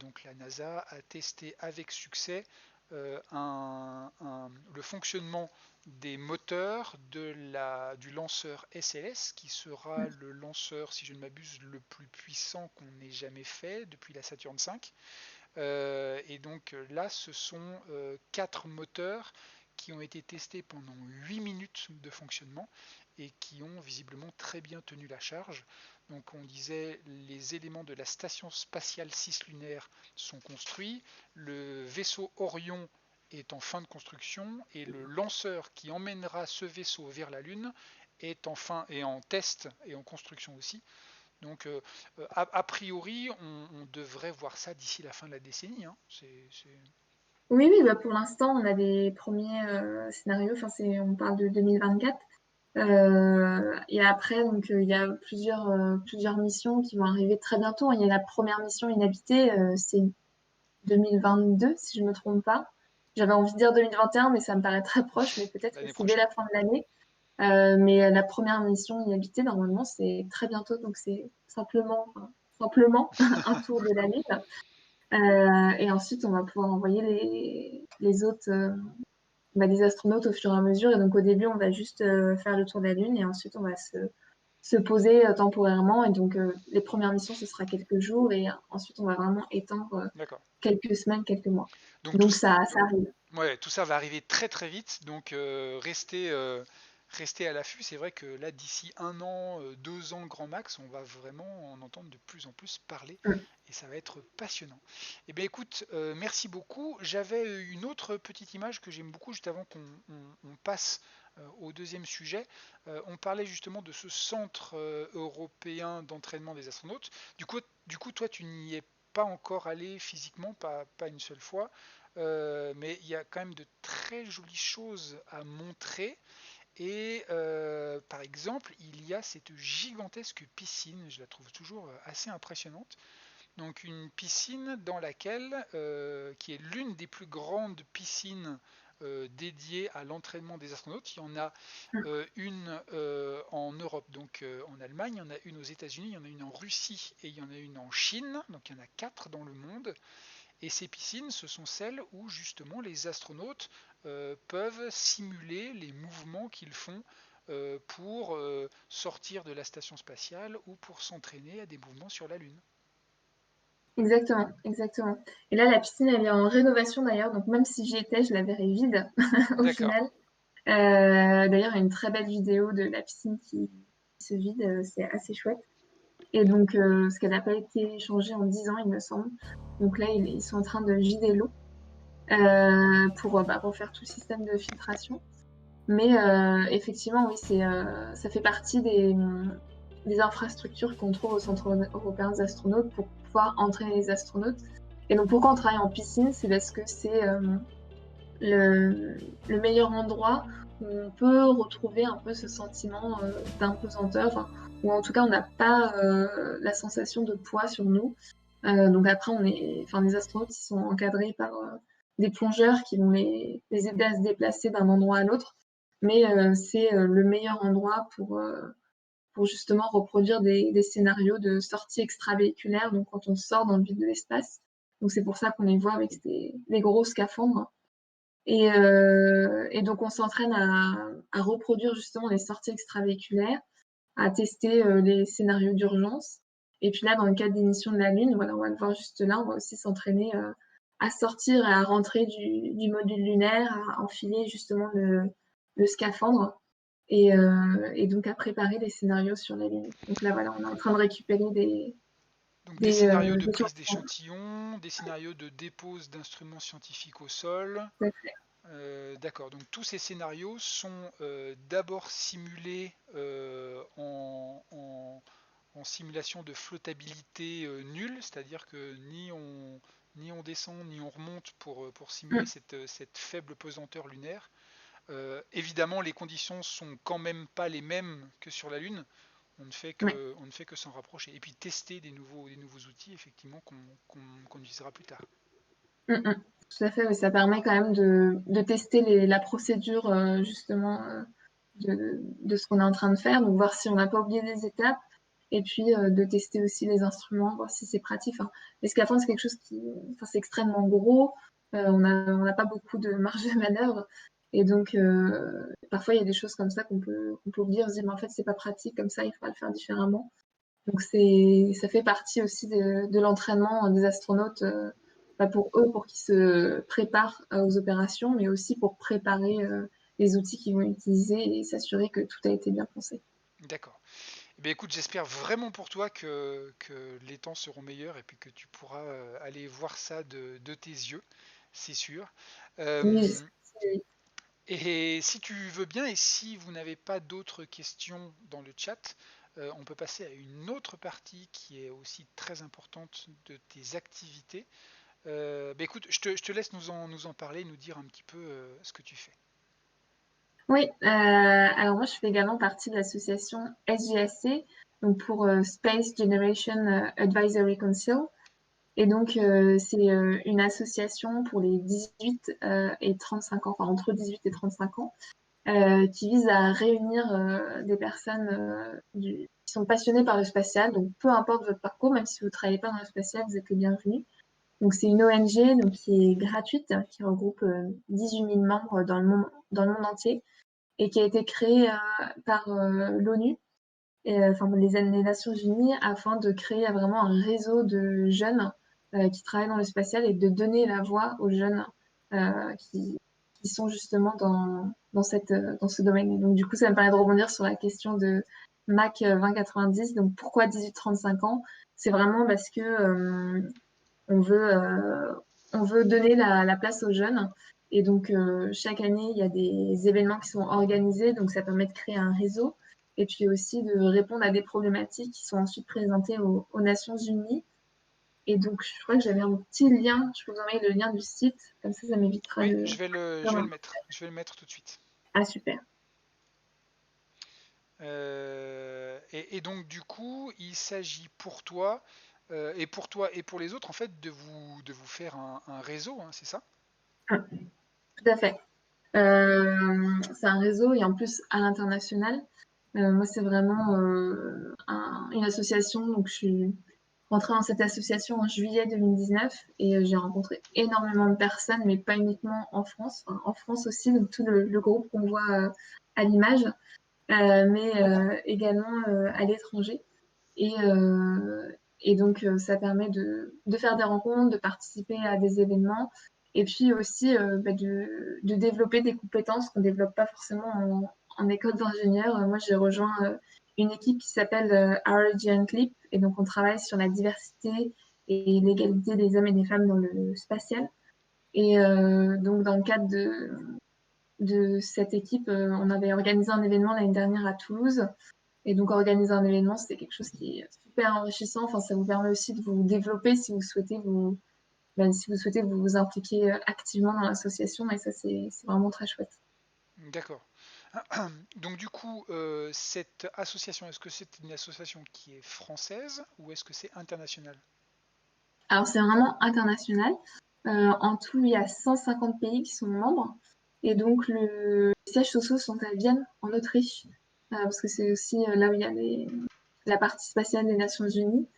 donc la NASA a testé avec succès le fonctionnement des moteurs du lanceur SLS, qui sera le lanceur, si je ne m'abuse, le plus puissant qu'on ait jamais fait depuis la Saturn V. Et donc là, ce sont 4 moteurs qui ont été testés pendant 8 minutes de fonctionnement et qui ont visiblement très bien tenu la charge. Donc on disait les éléments de la station spatiale cislunaire sont construits, le vaisseau Orion est en fin de construction et le lanceur qui emmènera ce vaisseau vers la Lune est en test et en construction aussi. Donc, a priori, on devrait voir ça d'ici la fin de la décennie, hein. Oui, oui, bah pour l'instant, on a des premiers scénarios, enfin, on parle de 2024. Et après, donc, il y a plusieurs missions qui vont arriver très bientôt. Il y a la première mission inhabitée, c'est 2022, si je ne me trompe pas. J'avais envie de dire 2021, mais ça me paraît très proche, mais peut-être que L'année c'est dès prochaine. la fin de l'année. Mais la première mission inhabitée, normalement, c'est très bientôt, donc c'est simplement un tour de la Lune. Et ensuite, on va pouvoir envoyer les autres, des astronautes au fur et à mesure. Et donc, au début, on va juste faire le tour de la Lune et ensuite, on va se poser temporairement. Et donc, les premières missions, ce sera quelques jours et ensuite, on va vraiment étendre D'accord. quelques semaines, quelques mois. Donc Donc, ça arrive. ouais, tout ça va arriver très très vite. Donc restez à l'affût. C'est vrai que là, d'ici 1 an, 2 ans grand max, on va vraiment en entendre de plus en plus parler. Mm. Et ça va être passionnant. Eh bien écoute, merci beaucoup. J'avais une autre petite image que j'aime beaucoup juste avant qu'on passe au deuxième sujet. On parlait justement de ce centre européen d'entraînement des astronautes. Du coup, toi, tu n'y es pas encore allé physiquement, pas une seule fois. Mais il y a quand même de très jolies choses à montrer. Et par exemple, il y a cette gigantesque piscine, je la trouve toujours assez impressionnante. Donc une piscine dans laquelle, qui est l'une des plus grandes piscines dédiées à l'entraînement des astronautes. Il y en a une en Europe, donc en Allemagne, il y en a une aux États-Unis, il y en a une en Russie et il y en a une en Chine. Donc il y en a 4 dans le monde. Et ces piscines, ce sont celles où justement les astronautes peuvent simuler les mouvements qu'ils font pour sortir de la station spatiale ou pour s'entraîner à des mouvements sur la Lune. Exactement, exactement. Et là, la piscine, elle est en rénovation d'ailleurs. Donc, même si j'y étais, je la verrais vide au D'accord. final. D'ailleurs, il y a une très belle vidéo de la piscine qui se vide. C'est assez chouette. Et donc, parce qu'elle n'a pas été changée en 10 ans, il me semble. Donc là, ils sont en train de vider l'eau. pour refaire tout le système de filtration. Mais effectivement, oui, ça fait partie des infrastructures qu'on trouve au Centre européen des astronautes pour pouvoir entraîner les astronautes. Et donc pourquoi on travaille en piscine? C'est parce que c'est le meilleur endroit où on peut retrouver un peu ce sentiment d'impesanteur, enfin, ou en tout cas on n'a pas la sensation de poids sur nous. Donc après, les astronautes ils sont encadrés par des plongeurs qui vont les aider à se déplacer d'un endroit à l'autre. Mais c'est le meilleur endroit pour justement reproduire des scénarios de sortie extravéhiculaire, donc quand on sort dans le vide de l'espace. Donc c'est pour ça qu'on les voit avec des gros scaphandres. Et donc on s'entraîne à reproduire justement les sorties extravéhiculaires, à tester les scénarios d'urgence. Et puis là, dans le cadre des missions de la Lune, voilà, on va le voir juste là, on va aussi s'entraîner à sortir et à rentrer du module lunaire, à enfiler justement le scaphandre et donc à préparer les scénarios sur la Lune. Donc là, voilà, on est en train de récupérer Donc des scénarios de des prise échantillons. d'échantillons, des scénarios de dépose d'instruments scientifiques au sol. D'accord, donc tous ces scénarios sont d'abord simulés en simulation de flottabilité nulle, c'est-à-dire que ni on descend ni on remonte pour simuler Mm. cette faible pesanteur lunaire. Évidemment, les conditions sont quand même pas les mêmes que sur la Lune. Ouais. On ne fait que s'en rapprocher. Et puis tester des nouveaux outils, effectivement, qu'on utilisera plus tard. Mm, mm. Tout à fait, oui, ça permet quand même de tester la procédure justement de ce qu'on est en train de faire, donc voir si on n'a pas oublié des étapes, et puis de tester aussi les instruments, voir si c'est pratique. Enfin, les scaphandres, c'est quelque chose enfin, c'est extrêmement gros, on n'a pas beaucoup de marge de manœuvre, et donc parfois il y a des choses comme ça qu'on peut oublier, on se dit mais en fait c'est pas pratique, comme ça il faudra le faire différemment. Donc ça fait partie aussi de l'entraînement des astronautes pour eux, pour qu'ils se préparent aux opérations, mais aussi pour préparer les outils qu'ils vont utiliser et s'assurer que tout a été bien pensé. D'accord. Eh bien, écoute, j'espère vraiment pour toi que les temps seront meilleurs et puis que tu pourras aller voir ça de tes yeux, c'est sûr. Oui, Euh, et si tu veux bien, et si vous n'avez pas d'autres questions dans le chat, on peut passer à une autre partie qui est aussi très importante de tes activités. Bah écoute, je te laisse nous en parler, nous dire un petit peu ce que tu fais. oui, alors moi je fais également partie de l'association SGAC, donc pour Space Generation Advisory Council. Et donc, c'est une association pour les 18 et 35 ans, enfin entre 18 et 35 ans, qui vise à réunir des personnes qui sont passionnées par le spatial. Donc, peu importe votre parcours, même si vous ne travaillez pas dans le spatial, vous êtes les bienvenus. Donc, c'est une ONG donc, qui est gratuite, qui regroupe 18 000 membres dans le monde entier et qui a été créée par l'ONU, enfin les Nations Unies, afin de créer vraiment un réseau de jeunes qui travaillent dans le spatial et de donner la voix aux jeunes qui sont justement dans ce domaine. Et donc, du coup, ça me permet de rebondir sur la question de Mac 2090. Donc, pourquoi 18-35 ans? C'est vraiment parce que on veut, euh, on veut donner la place aux jeunes. Et donc, chaque année, il y a des événements qui sont organisés. Donc, ça permet de créer un réseau. Et puis aussi de répondre à des problématiques qui sont ensuite présentées aux Nations Unies. Et donc, je crois que j'avais un petit lien. Je peux vous envoyer le lien du site. Comme ça m'évitera Oui, de je faire vais un... le mettre. Je vais le mettre tout de suite. Ah, super. Et donc du coup, il s'agit pour toi, et pour toi et pour les autres, en fait, de vous faire un réseau, hein, c'est ça? Ah, tout à fait. C'est un réseau et en plus à l'international. Moi, c'est vraiment une association. Donc, je suis rentrée dans cette association en juillet 2019 et j'ai rencontré énormément de personnes, mais pas uniquement en France, enfin, en France aussi, donc tout le groupe qu'on voit à l'image, mais également à l'étranger. Et, euh, et donc, ça permet de faire des rencontres, de participer à des événements et puis aussi de développer des compétences qu'on ne développe pas forcément en école d'ingénieur. Moi, j'ai rejoint une équipe qui s'appelle RG Clip et donc on travaille sur la diversité et l'égalité des hommes et des femmes dans le spatial. Et donc, dans le cadre de cette équipe, on avait organisé un événement l'année dernière à Toulouse. Et donc, organiser un événement, c'est quelque chose qui est super enrichissant. Enfin, ça vous permet aussi de vous développer si vous souhaitez si vous souhaitez vous impliquer activement dans l'association. Et ça, c'est vraiment très chouette. D'accord. Donc du coup, cette association, est-ce que c'est une association qui est française ou est-ce que c'est international? Alors, c'est vraiment international. En tout, il y a 150 pays qui sont membres. Et donc, les sièges sociaux sont à Vienne, en Autriche, parce que c'est aussi là où il y a la partie spatiale des Nations Unies.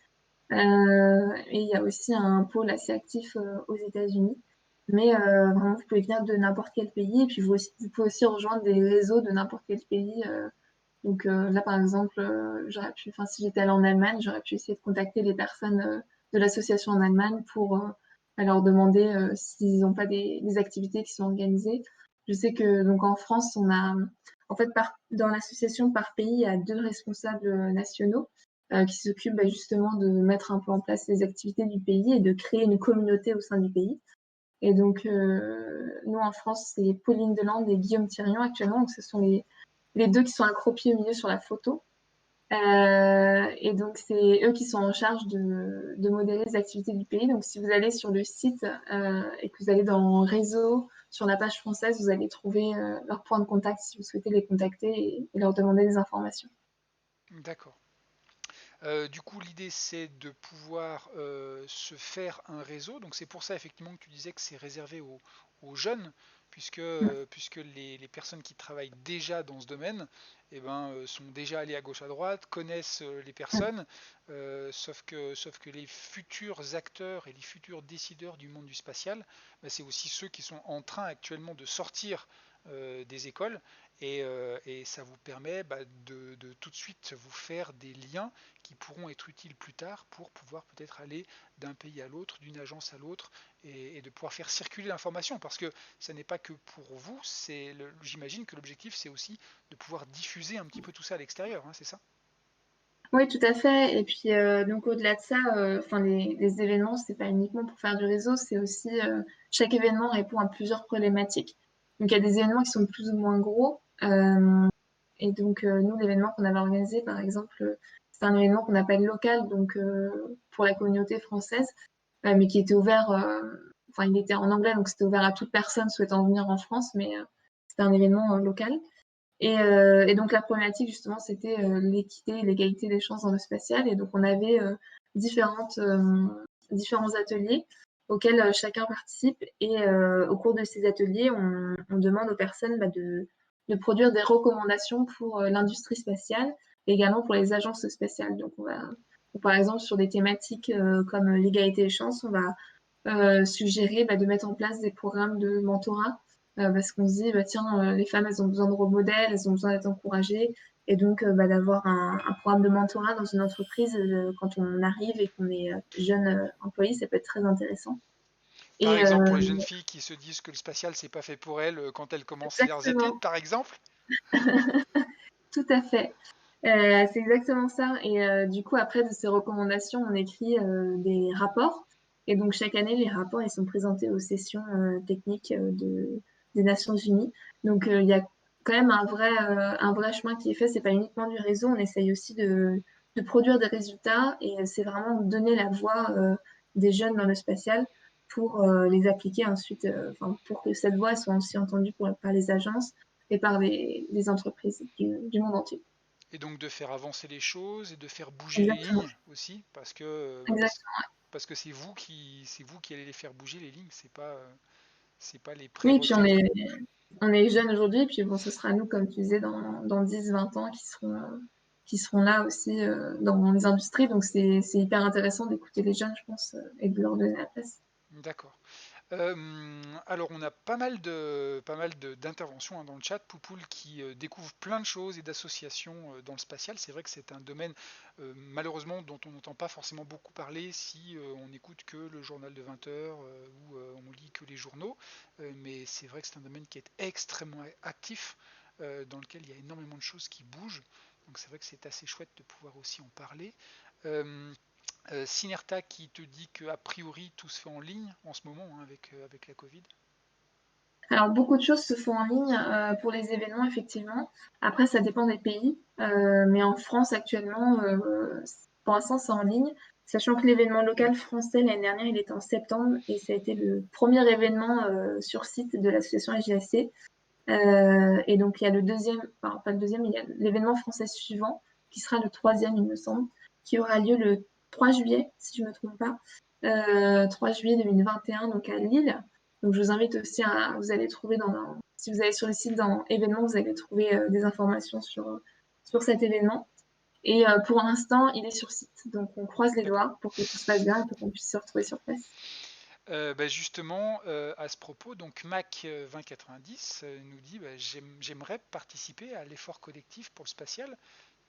Et il y a aussi un pôle assez actif aux États-Unis. Mais vraiment, vous pouvez venir de n'importe quel pays. Et puis, vous pouvez aussi rejoindre des réseaux de n'importe quel pays. Donc là, par exemple, enfin, si j'étais allée en Allemagne, j'aurais pu essayer de contacter les personnes de l'association en Allemagne pour leur demander s'ils n'ont pas des activités qui sont organisées. Je sais que donc en France, en fait, dans l'association par pays, il y a 2 responsables nationaux qui s'occupent justement de mettre un peu en place les activités du pays et de créer une communauté au sein du pays. Et donc, nous, en France, c'est Pauline Delande et Guillaume Thirion actuellement. Donc, ce sont les deux qui sont accroupis au milieu sur la photo. Et donc, c'est eux qui sont en charge de modérer les activités du pays. Donc, si vous allez sur le site et que vous allez dans Réseau, sur la page française, vous allez trouver leur point de contact si vous souhaitez les contacter et leur demander des informations. D'accord. Du coup, l'idée c'est de pouvoir se faire un réseau. Donc c'est pour ça effectivement que tu disais que c'est réservé aux jeunes, puisque les personnes qui travaillent déjà dans ce domaine eh ben, sont déjà allées à gauche à droite, connaissent les personnes, sauf que les futurs acteurs et les futurs décideurs du monde du spatial, bah, c'est aussi ceux qui sont en train actuellement de sortir des écoles et ça vous permet bah, de tout de suite vous faire des liens qui pourront être utiles plus tard pour pouvoir peut-être aller d'un pays à l'autre, d'une agence à l'autre et de pouvoir faire circuler l'information parce que ça n'est pas que pour vous, j'imagine que l'objectif c'est aussi de pouvoir diffuser un petit peu tout ça à l'extérieur, hein, c'est ça? Oui, tout à fait. Et puis, donc, au-delà de ça, enfin, les événements, c'est pas uniquement pour faire du réseau, c'est aussi, chaque événement répond à plusieurs problématiques. Donc, il y a des événements qui sont plus ou moins gros. Et donc, nous, l'événement qu'on avait organisé, par exemple, c'est un événement qu'on appelle local, donc pour la communauté française, mais qui était ouvert, enfin, il était en anglais, donc c'était ouvert à toute personne souhaitant venir en France, mais c'était un événement local. Et donc la problématique justement c'était l'équité et l'égalité des chances dans le spatial. Et donc on avait différents ateliers auxquels chacun participe. Et au cours de ces ateliers, on demande aux personnes de produire des recommandations pour l'industrie spatiale et également pour les agences spatiales. Donc par exemple sur des thématiques comme l'égalité des chances, on va suggérer de mettre en place des programmes de mentorat parce qu'on se dit, bah, tiens, les femmes, elles ont besoin de rôle modèles, elles ont besoin d'être encouragées. Et donc, d'avoir un programme de mentorat dans une entreprise quand on arrive et qu'on est jeune employé, ça peut être très intéressant. Par Et exemple pour les jeunes filles qui se disent que le spatial c'est pas fait pour elles quand elles commencent leurs études exactement, par exemple. tout à fait. C'est exactement ça. Et du coup, après de ces recommandations, on écrit des rapports. Et donc, chaque année, les rapports, ils sont présentés aux sessions techniques des Nations Unies. Donc, il y a quand même un vrai chemin qui est fait. C'est pas uniquement du réseau. On essaye aussi de produire des résultats. Et c'est vraiment donner la voix des jeunes dans le spatial pour les appliquer ensuite, enfin, pour que cette voix soit aussi entendue par les agences et par les entreprises du monde entier. Et donc de faire avancer les choses et de faire bouger les Exactement. lignes aussi parce que bah, Exact. parce que c'est vous qui allez les faire bouger les lignes, c'est pas les Oui, puis prérequis. on est jeunes aujourd'hui, puis bon, ce sera nous, comme tu disais, dans 10-20 ans qui seront là aussi dans les industries. Donc, c'est hyper intéressant d'écouter les jeunes, je pense, et de leur donner la place. D'accord. Alors on a d'interventions hein, dans le chat, Poupoule qui découvre plein de choses et d'associations dans le spatial. C'est vrai que c'est un domaine malheureusement dont on n'entend pas forcément beaucoup parler si on n'écoute que le journal de 20 heures ou on lit que les journaux. Mais c'est vrai que c'est un domaine qui est extrêmement actif, dans lequel il y a énormément de choses qui bougent. Donc c'est vrai que c'est assez chouette de pouvoir aussi en parler. Euh, Synerta qui te dit qu'a priori tout se fait en ligne en ce moment hein, avec la Covid. Alors, beaucoup de choses se font en ligne pour les événements, effectivement. Après, ça dépend des pays. Mais en France, actuellement, pour l'instant, c'est en ligne. Sachant que l'événement local français, l'année dernière, il était en septembre et ça a été le premier événement sur site de l'association SGAC. Et donc, il y a le deuxième, enfin, pas le deuxième, il y a l'événement français suivant, qui sera le troisième, il me semble, qui aura lieu le 3 juillet, si je ne me trompe pas. 3 juillet 2021, donc à Lille. Donc, je vous invite aussi à, vous allez trouver si vous allez sur le site dans événements, vous allez trouver des informations sur cet événement. Et pour l'instant, il est sur site. Donc, on croise les D'accord. doigts pour que tout se passe bien et pour qu'on puisse se retrouver sur place. Justement, à ce propos, donc Mac 2090 nous dit j'aimerais participer à l'effort collectif pour le spatial,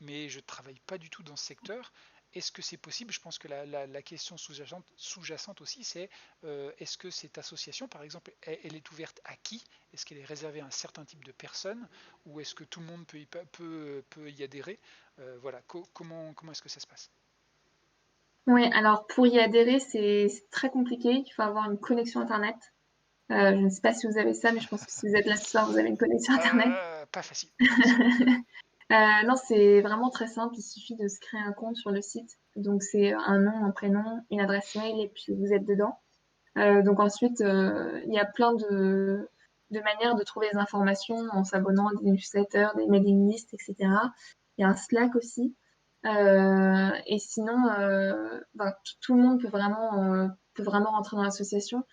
mais je ne travaille pas du tout dans ce secteur. Est-ce que c'est possible? Je pense que la question sous-jacente aussi, c'est est-ce que cette association, par exemple, elle est ouverte à qui? Est-ce qu'elle est réservée à un certain type de personnes ou est-ce que tout le monde peut y adhérer? Voilà, comment est-ce que ça se passe? Oui, alors pour y adhérer, c'est très compliqué. Il faut avoir une connexion Internet. Je ne sais pas si vous avez ça, mais je pense que si vous êtes là ce soir, vous avez une connexion Internet. Pas facile, pas facile. Non, c'est vraiment très simple. Il suffit de se créer un compte sur le site. Donc, c'est un nom, un prénom, une adresse mail, et puis vous êtes dedans. Donc ensuite, il y a plein de manières de trouver des informations en s'abonnant à des newsletters, des mailing lists, etc. Il y a un Slack aussi. Et sinon, tout le monde peut vraiment rentrer dans l'association.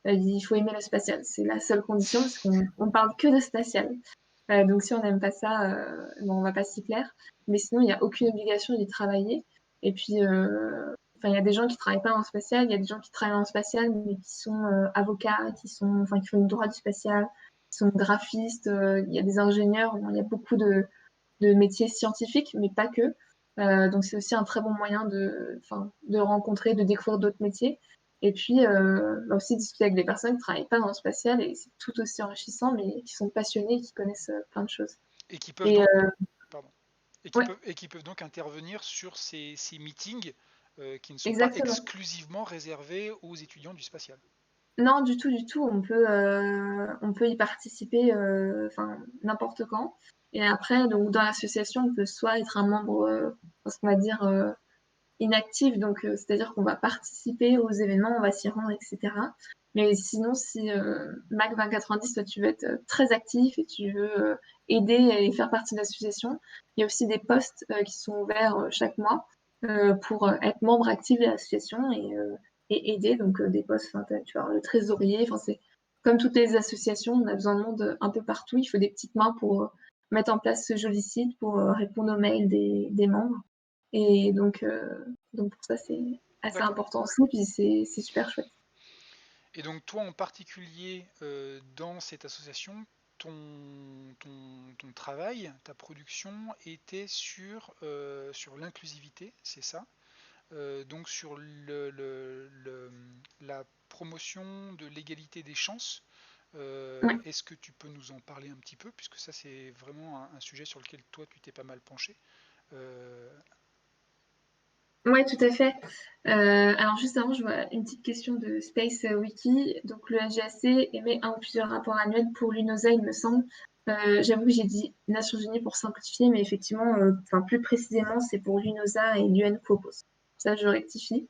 Il faut aimer le spatial. C'est la seule condition parce qu'on parle que de spatial. Donc si on n'aime pas ça, bon, on va pas s'y plaire. Mais sinon, il n'y a aucune obligation d'y travailler. Et puis, enfin, il y a des gens qui travaillent pas en spatial, il y a des gens qui travaillent en spatial, mais qui sont avocats, enfin, qui font du droit du spatial, qui sont graphistes. Il y a des ingénieurs. Bon, il y a beaucoup de métiers scientifiques, mais pas que. Donc c'est aussi un très bon moyen enfin, de rencontrer, de découvrir d'autres métiers. Et puis aussi discuter avec des personnes qui ne travaillent pas dans le spatial et c'est tout aussi enrichissant, mais qui sont passionnés, qui connaissent plein de choses. Et qui peuvent Et donc, pardon, ouais, et qui peuvent donc intervenir sur ces meetings qui ne sont pas exactement. exclusivement réservés aux étudiants du spatial. Non, du tout, du tout. On peut y participer, enfin, n'importe quand. Et après, donc, dans l'association, on peut soit être un membre, ce qu'on va dire, inactif, donc c'est-à-dire qu'on va participer aux événements, on va s'y rendre, etc. Mais sinon, si Mac 2090, toi, tu veux être très actif et tu veux aider et faire partie de l'association, il y a aussi des postes qui sont ouverts chaque mois pour être membre actif de l'association et aider. Donc des postes, enfin, tu vois, le trésorier, enfin, c'est comme toutes les associations, on a besoin de monde un peu partout. Il faut des petites mains pour mettre en place ce joli site, pour répondre aux mails des membres. Et donc pour ça, c'est assez D'accord. important aussi, puis c'est super chouette. Et donc toi en particulier, dans cette association, ton travail, ta production était sur l'inclusivité, c'est ça? Donc sur la promotion de l'égalité des chances. Ouais. Est-ce que tu peux nous en parler un petit peu, puisque ça c'est vraiment un sujet sur lequel toi tu t'es pas mal penché. Euh, Ouais, tout à fait. Alors juste avant, je vois une petite question de Space Wiki. Donc le SGAC émet un ou plusieurs rapports annuels pour l'UNOSA, il me semble. J'avoue que j'ai dit Nations Unies pour simplifier, mais effectivement, enfin plus précisément, c'est pour l'UNOSA et l'UNCOPOS. Ça, je rectifie.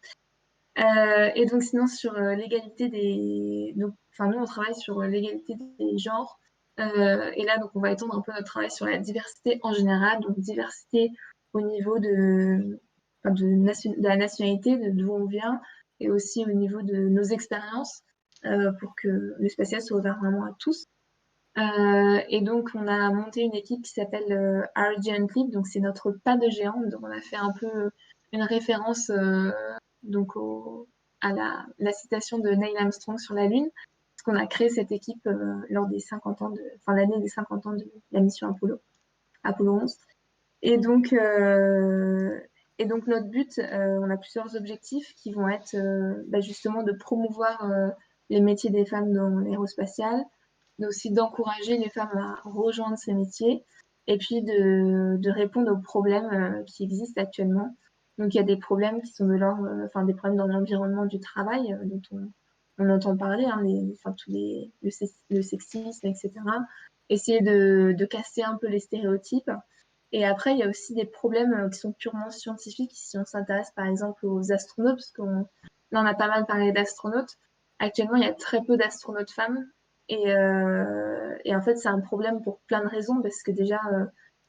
Et donc sinon sur l'égalité donc, enfin nous on travaille sur l'égalité des genres. Et là donc on va étendre un peu notre travail sur la diversité en général, donc diversité au niveau enfin, de la nationalité, d'où on vient, et aussi au niveau de nos expériences, pour que le spatial soit ouvert vraiment à tous. Et donc on a monté une équipe qui s'appelle Our Giant Leap, donc c'est notre pas de géant, donc on a fait un peu une référence donc à la citation de Neil Armstrong sur la Lune, parce qu'on a créé cette équipe lors des 50 ans enfin l'année des 50 ans de la mission Apollo 11. Et donc, notre but, on a plusieurs objectifs qui vont être justement de promouvoir les métiers des femmes dans l'aérospatiale, mais aussi d'encourager les femmes à rejoindre ces métiers, et puis de répondre aux problèmes qui existent actuellement. Donc il y a des problèmes qui sont de l'ordre, enfin des problèmes dans l'environnement du travail dont on entend parler, hein, enfin, le sexisme, etc. Essayer de casser un peu les stéréotypes. Et après, il y a aussi des problèmes qui sont purement scientifiques. Si on s'intéresse par exemple aux astronautes, parce là on a pas mal parlé d'astronautes. Actuellement, il y a très peu d'astronautes femmes. Et en fait, c'est un problème pour plein de raisons, parce que déjà,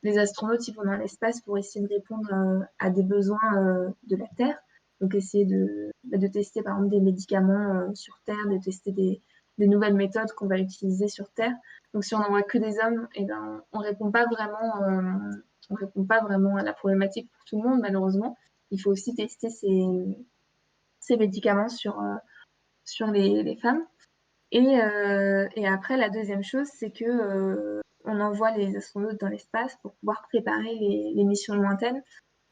les astronautes, ils vont dans l'espace pour essayer de répondre à des besoins de la Terre. Donc, essayer de tester, par exemple, des médicaments sur Terre, de tester des nouvelles méthodes qu'on va utiliser sur Terre. Donc, si on n'envoie que des hommes, eh ben, on répond pas vraiment à la problématique pour tout le monde, malheureusement. Il faut aussi tester ces médicaments sur les femmes. Et après, la deuxième chose, c'est que on envoie les astronautes dans l'espace pour pouvoir préparer les missions lointaines.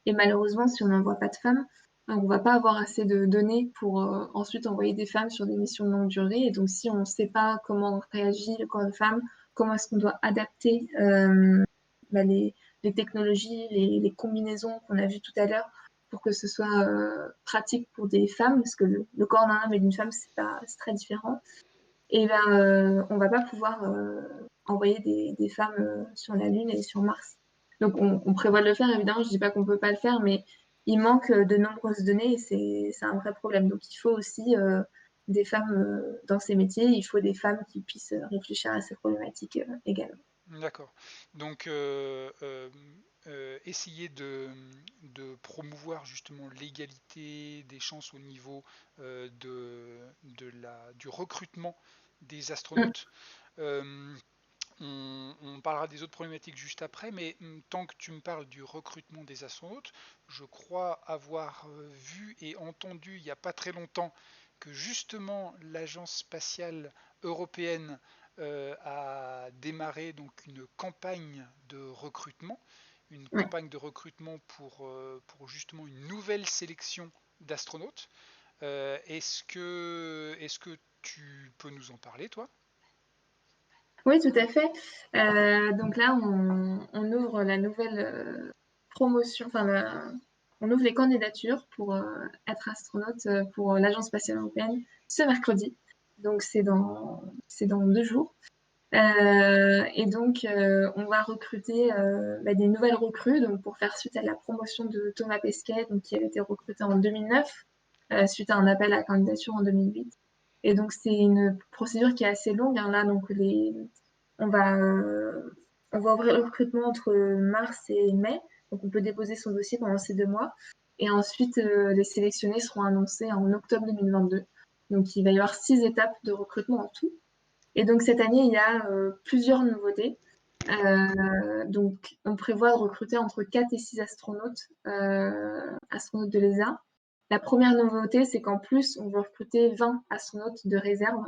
Et malheureusement, si on n'envoie pas de femmes, on ne va pas avoir assez de données pour ensuite envoyer des femmes sur des missions de longue durée. Et donc, si on ne sait pas comment réagit le corps de femme, comment est-ce qu'on doit adapter les technologies, les combinaisons qu'on a vues tout à l'heure pour que ce soit pratique pour des femmes, parce que le corps d'un homme et d'une femme, c'est très différent. Et ben, on va pas pouvoir envoyer des femmes sur la Lune et sur Mars. Donc, on prévoit de le faire, évidemment. Je dis pas qu'on peut pas le faire, mais il manque de nombreuses données et c'est un vrai problème. Donc, il faut aussi des femmes dans ces métiers. Il faut des femmes qui puissent réfléchir à ces problématiques également. D'accord. Donc, essayer de promouvoir justement l'égalité des chances au niveau du recrutement des Mm. astronautes. Euh, on parlera des autres problématiques juste après, mais tant que tu me parles du recrutement des astronautes, je crois avoir vu et entendu il n'y a pas très longtemps que justement l'agence spatiale européenne a démarré donc une Ouais. campagne de recrutement pour justement une nouvelle sélection d'astronautes. Est-ce que tu peux nous en parler, toi? Oui, tout à fait. Donc là, on ouvre la nouvelle promotion, enfin, on ouvre les candidatures pour être astronaute pour l'Agence spatiale européenne ce mercredi. Donc c'est dans 2 jours. Et donc on va recruter des nouvelles recrues donc pour faire suite à la promotion de Thomas Pesquet, donc qui avait été recruté en 2009 suite à un appel à candidature en 2008. Et donc c'est une procédure qui est assez longue, hein, là. Donc on va, euh, on va ouvrir le recrutement entre mars et mai. Donc, on peut déposer son dossier pendant ces 2 mois. Et ensuite, les sélectionnés seront annoncés en octobre 2022. Donc, il va y avoir 6 étapes de recrutement en tout. Et donc, cette année, il y a plusieurs nouveautés. Donc, on prévoit de recruter entre 4 et 6 astronautes, astronautes de l'ESA. La première nouveauté, c'est qu'en plus, on veut recruter 20 astronautes de réserve.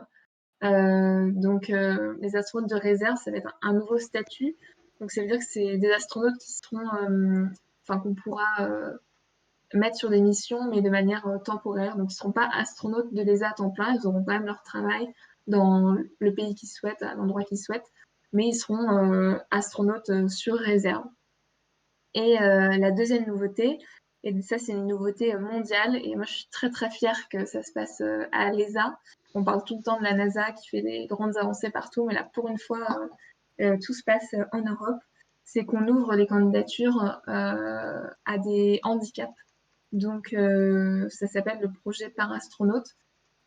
Donc, les astronautes de réserve, ça va être un nouveau statut. Donc, ça veut dire que c'est des astronautes qui seront, enfin, qu'on pourra mettre sur des missions, mais de manière temporaire. Donc, ils ne seront pas astronautes de l'ESA à temps plein. Ils auront quand même leur travail dans le pays qu'ils souhaitent, à l'endroit qu'ils souhaitent, mais ils seront astronautes sur réserve. Et la deuxième nouveauté, et ça c'est une nouveauté mondiale, et moi je suis très très fière que ça se passe à l'ESA. On parle tout le temps de la NASA qui fait des grandes avancées partout, mais là pour une fois tout se passe en Europe. C'est qu'on ouvre les candidatures à des handicaps. Donc ça s'appelle le projet Parastronaute.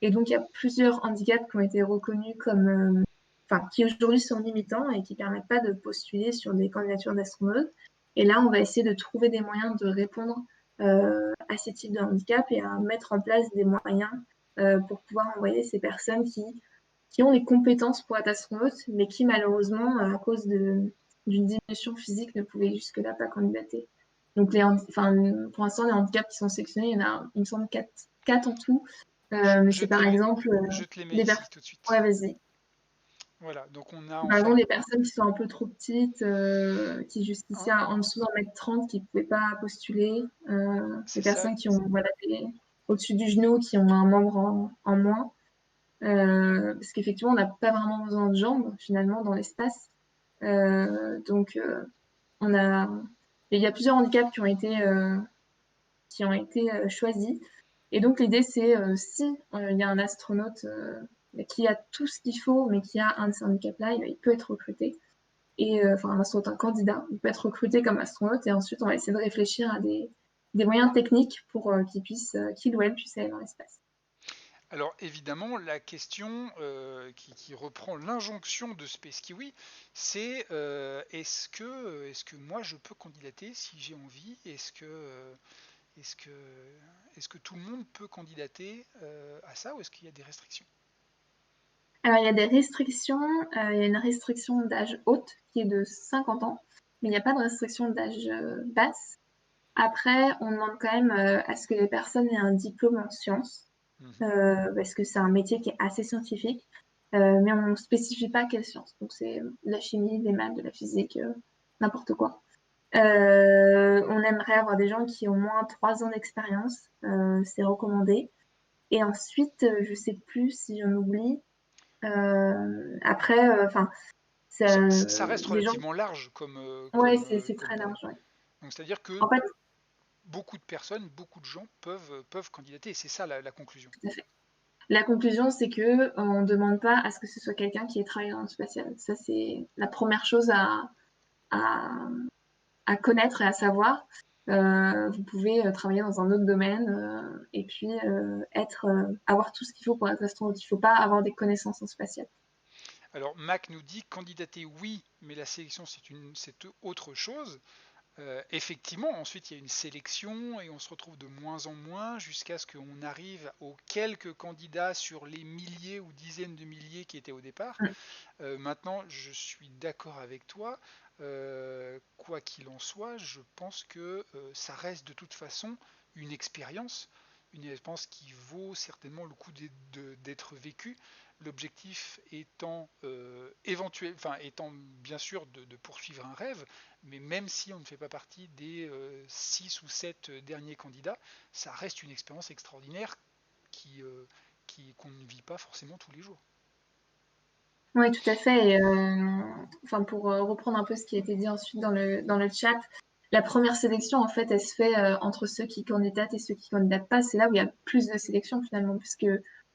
Et donc il y a plusieurs handicaps qui ont été reconnus comme, enfin qui aujourd'hui sont limitants et qui ne permettent pas de postuler sur des candidatures d'astronautes. Et là, on va essayer de trouver des moyens de répondre à ces types de handicaps et à mettre en place des moyens pour pouvoir envoyer ces personnes qui ont les compétences pour être astronautes, mais qui malheureusement, à cause d'une diminution physique, ne pouvaient jusque-là pas candidater. Donc, enfin, pour l'instant, les handicaps qui sont sélectionnés, il y en a, il me semble, 4 en tout. Mais Je c'est te par les, exemple je te les mets des ici personnes. tout de Ouais, suite. vas-y. Voilà, donc on a en Par exemple, fait. des personnes qui sont un peu trop petites, qui jusqu'ici Hein, en dessous d'1,30 m, qui ne pouvaient pas postuler. Des c'est ça. personnes qui ont voilà, au-dessus du genou, qui ont un membre en moins. Parce qu'effectivement, on n'a pas vraiment besoin de jambes, finalement, dans l'espace. Donc, on a... il y a plusieurs handicaps qui ont été qui ont été choisis. Et donc l'idée, c'est si il y a un astronaute qui a tout ce qu'il faut, mais qui a un de ces handicaps-là, il peut être recruté. Et enfin, un astronaute, un candidat, il peut être recruté comme astronaute. Et ensuite, on va essayer de réfléchir à des moyens techniques pour qu'il ou elle puisse aller dans l'espace. Alors évidemment, la question qui reprend l'injonction de Space Kiwi, c'est est-ce que moi je peux candidater si j'ai envie? Est-ce que, est-ce que tout le monde peut candidater à ça ou est-ce qu'il y a des restrictions? Alors, il y a des restrictions. Il y a une restriction d'âge haute qui est de 50 ans, mais il n'y a pas de restriction d'âge basse. Après, on demande quand même à ce que les personnes aient un diplôme en sciences, Mhm. parce que c'est un métier qui est assez scientifique, mais on ne spécifie pas quelle science. Donc, c'est de la chimie, des maths, de la physique, n'importe quoi. On aimerait avoir des gens qui ont au moins 3 ans d'expérience, c'est recommandé. Et ensuite, je sais plus si j'en oublie. Après, enfin, Ça reste les gens. relativement large Ouais, c'est comme très domaine. large, ouais. Donc c'est-à-dire que En fait, beaucoup de personnes, beaucoup de gens peuvent candidater, et c'est ça la conclusion. tout à fait. La conclusion, c'est que on ne demande pas à ce que ce soit quelqu'un qui ait travaillé dans le spatial. Ça, c'est la première chose à, à connaître et à savoir. Vous pouvez travailler dans un autre domaine et puis avoir tout ce qu'il faut pour être astronaute. Il ne faut pas avoir des connaissances en spatial. Alors Mac nous dit candidater oui, mais la sélection c'est autre chose. Effectivement, ensuite il y a une sélection et on se retrouve de moins en moins jusqu'à ce qu'on arrive aux quelques candidats sur les milliers ou dizaines de milliers qui étaient au départ. Maintenant, je suis d'accord avec toi. Quoi qu'il en soit, je pense que ça reste de toute façon une expérience qui vaut certainement le coup d'être vécue. L'objectif étant éventuel, enfin étant bien sûr de poursuivre un rêve, mais même si on ne fait pas partie des 6 ou 7 derniers candidats, ça reste une expérience extraordinaire qui, qu'on ne vit pas forcément tous les jours. Oui, tout à fait. Et, enfin, pour reprendre un peu ce qui a été dit ensuite dans le chat, la première sélection, en fait, elle se fait entre ceux qui candidatent et ceux qui candidatent pas. C'est là où il y a plus de sélection finalement, puisque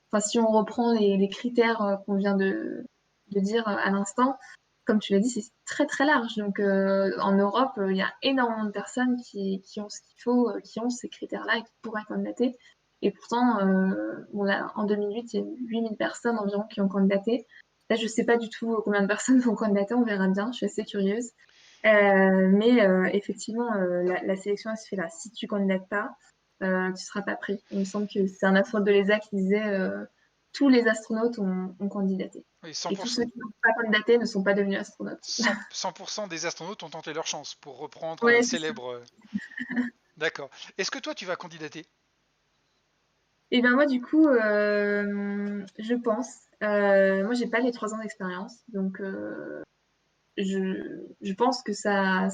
enfin, si on reprend les critères qu'on vient de dire à l'instant, comme tu l'as dit, c'est très très large. Donc en Europe, il y a énormément de personnes qui ont ce qu'il faut, qui ont ces critères-là et qui pourraient candidater. Et pourtant, bon, là, en 2008, il y a eu 8000 personnes environ qui ont candidaté. Là, je sais pas du tout combien de personnes vont candidater, on verra bien, je suis assez curieuse. Mais effectivement, la sélection, elle se fait là. Si tu candidates pas, tu seras pas pris. Il me semble que c'est un astronaute de l'ESA qui disait tous les astronautes ont candidaté. Oui, Et tous 100%, ceux qui n'ont pas candidaté ne sont pas devenus astronautes. 100% des astronautes ont tenté leur chance, pour reprendre un Ouais, c'est ça. célèbre. D'accord. Est-ce que toi, tu vas candidater? Et ben moi, du coup, je pense. Moi, j'ai pas les 3 ans d'expérience, donc je pense que ça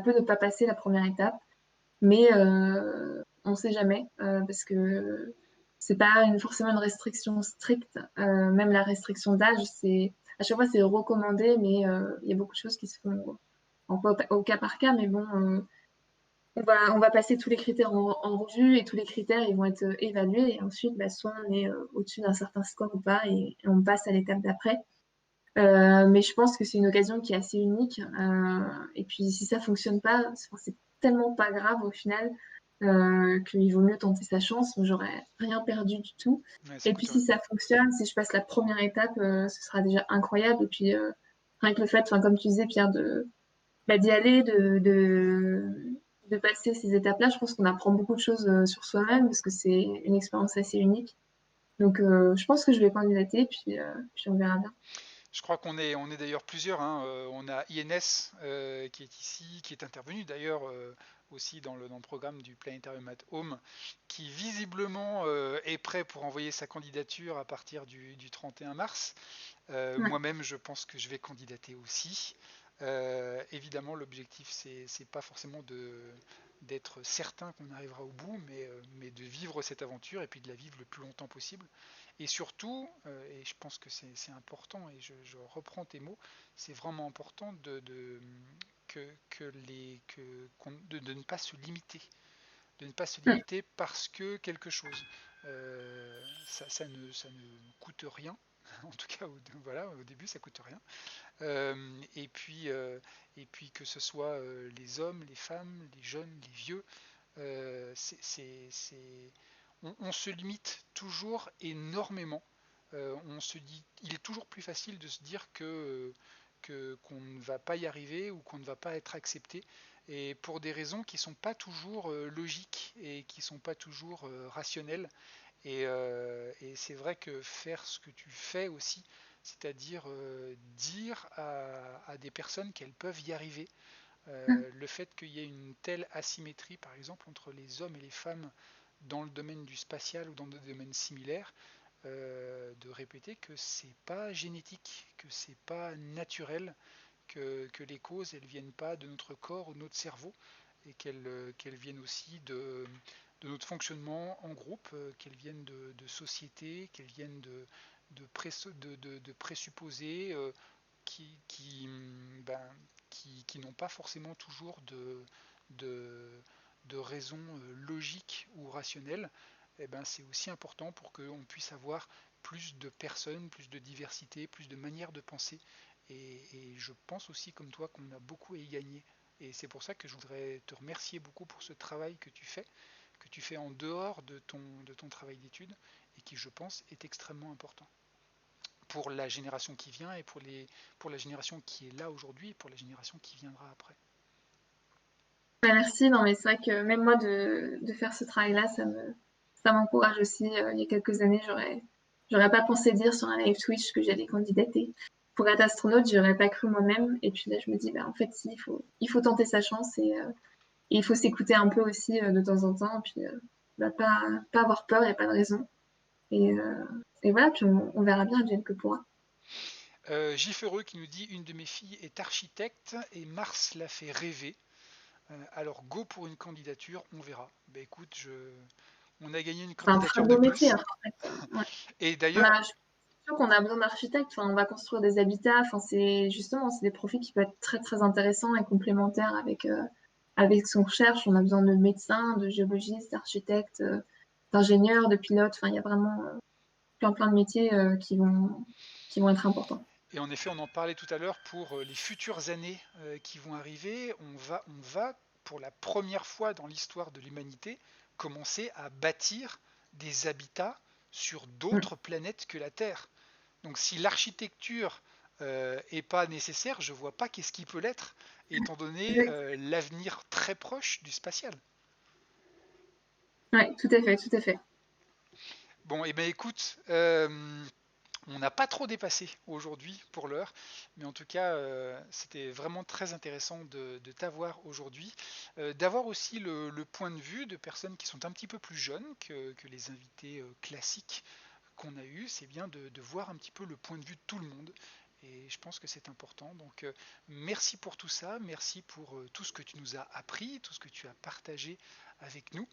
peut ne pas passer la première étape. Mais on ne sait jamais parce que c'est pas forcément une restriction stricte. Même la restriction d'âge, c'est à chaque fois c'est recommandé, mais il y a beaucoup de choses qui se font en au cas par cas. Mais bon, on va passer tous les critères en revue et tous les critères ils vont être évalués et ensuite bah, soit on est au-dessus d'un certain score ou pas et on passe à l'étape d'après. Mais je pense que c'est une occasion qui est assez unique. Et puis si ça fonctionne pas, c'est tellement pas grave au final qu'il vaut mieux tenter sa chance. J'aurais rien perdu du tout. Ouais, ça Et puis coûte si rien. ça fonctionne, si je passe la première étape, ce sera déjà incroyable. Et puis rien que le fait, enfin, comme tu disais Pierre, bah, d'y aller, de passer ces étapes-là, je pense qu'on apprend beaucoup de choses sur soi-même parce que c'est une expérience assez unique. Donc je pense que je vais candidater, puis on verra bien. Je crois on est d'ailleurs plusieurs, hein. On a INS qui est ici, qui est intervenu d'ailleurs aussi dans le programme du Planetarium at Home, qui visiblement est prêt pour envoyer sa candidature à partir du 31 mars. Ouais. Moi-même, je pense que je vais candidater aussi. Évidemment, l'objectif, c'est pas forcément d'être certain qu'on arrivera au bout, mais de vivre cette aventure et puis de la vivre le plus longtemps possible. Et surtout, et je pense que c'est important, et je reprends tes mots, c'est vraiment important de ne pas se limiter. De de ne pas se Mm. limiter parce que quelque chose. Ça ne coûte rien. En tout cas, voilà, au début, ça coûte rien. Euh, et puis, euh, et puis que ce soit les hommes, les femmes, les jeunes, les vieux, on se limite toujours énormément. On se dit, il est toujours plus facile de se dire qu'on ne va pas y arriver ou qu'on ne va pas être accepté, et pour des raisons qui sont pas toujours logiques et qui sont pas toujours rationnelles. Et c'est vrai que faire ce que tu fais aussi, c'est-à-dire dire à des personnes qu'elles peuvent y arriver, Mm. le fait qu'il y ait une telle asymétrie, par exemple, entre les hommes et les femmes dans le domaine du spatial ou dans des domaines similaires, de répéter que c'est pas génétique, que c'est pas naturel, que les causes elles viennent pas de notre corps ou de notre cerveau, et qu'elles viennent aussi de notre fonctionnement en groupe, qu'elles viennent de sociétés, qu'elles viennent de présupposés ben, qui n'ont pas forcément toujours de, de raisons logiques ou rationnelles. Et ben, c'est aussi important pour qu'on puisse avoir plus de personnes, plus de diversité, plus de manières de penser. Et je pense aussi, comme toi, qu'on a beaucoup à y gagner. Et c'est pour ça que je voudrais te remercier beaucoup pour ce travail que tu fais en dehors de ton travail d'études, et qui, je pense, est extrêmement important pour la génération qui vient, et pour la génération qui est là aujourd'hui, et pour la génération qui viendra après. Ouais, merci. Non, mais c'est vrai que même moi, de faire ce travail-là, ça m'encourage aussi. Il y a quelques années, j'aurais pas pensé dire sur un live Twitch que j'allais candidater pour être astronaute. J'aurais pas cru moi-même. Et puis là, je me dis, bah, en fait, si, il faut tenter sa chance et il faut s'écouter un peu aussi de temps en temps. Et puis, bah, pas avoir peur, il n'y a pas de raison. Et, euh, et voilà, puis on verra bien, Jen, que pourra. Giffereux qui nous dit: une de mes filles est architecte et Mars l'a fait rêver. Alors go pour une candidature, on verra. Ben écoute, on a gagné une C'est un très candidature de beau métier, plus. hein, en fait. Ouais. Et On a, d'ailleurs, je suis sûre qu'on a besoin d'architectes. Enfin, on va construire des habitats. Enfin, c'est des profils qui peuvent être très très intéressants et complémentaires avec ce qu'on recherche. On a besoin de médecins, de géologistes, d'architectes, d'ingénieurs, de pilotes. Enfin, il y a vraiment plein de métiers qui vont être importants. et en effet, on en parlait tout à l'heure, pour les futures années qui vont arriver, on va, pour la première fois dans l'histoire de l'humanité, commencer à bâtir des habitats sur Mm. d'autres planètes que la Terre. Donc si l'architecture est pas nécessaire, je vois pas qu'est-ce qui peut l'être, étant donné Exact. l'avenir très proche du spatial. Ouais, tout à fait, tout à fait. Bon, et ben écoute, on n'a pas trop dépassé aujourd'hui pour l'heure, mais en tout cas, c'était vraiment très intéressant de t'avoir aujourd'hui, d'avoir aussi le point de vue de personnes qui sont un petit peu plus jeunes que les invités classiques qu'on a eus. C'est bien de voir un petit peu le point de vue de tout le monde. Et je pense que c'est important. Donc merci pour tout ça, merci pour tout ce que tu nous as appris, tout ce que tu as partagé avec nous.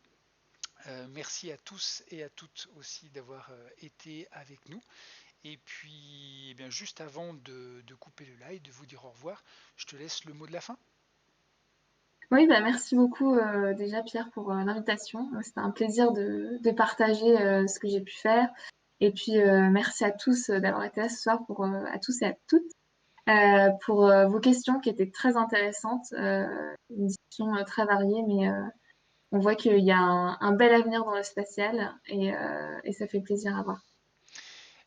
Merci à tous et à toutes aussi d'avoir été avec nous. Et puis, eh bien, juste avant de couper le live, de vous dire au revoir, je te laisse le mot de la fin. Oui, bah, merci beaucoup déjà Pierre pour l'invitation. C'était un plaisir de partager ce que j'ai pu faire. Et puis merci à tous d'avoir été là ce soir, à tous et à toutes, pour vos questions qui étaient très intéressantes. Une discussion très variée, mais on voit qu'il y a un bel avenir dans le spatial et ça fait plaisir à voir.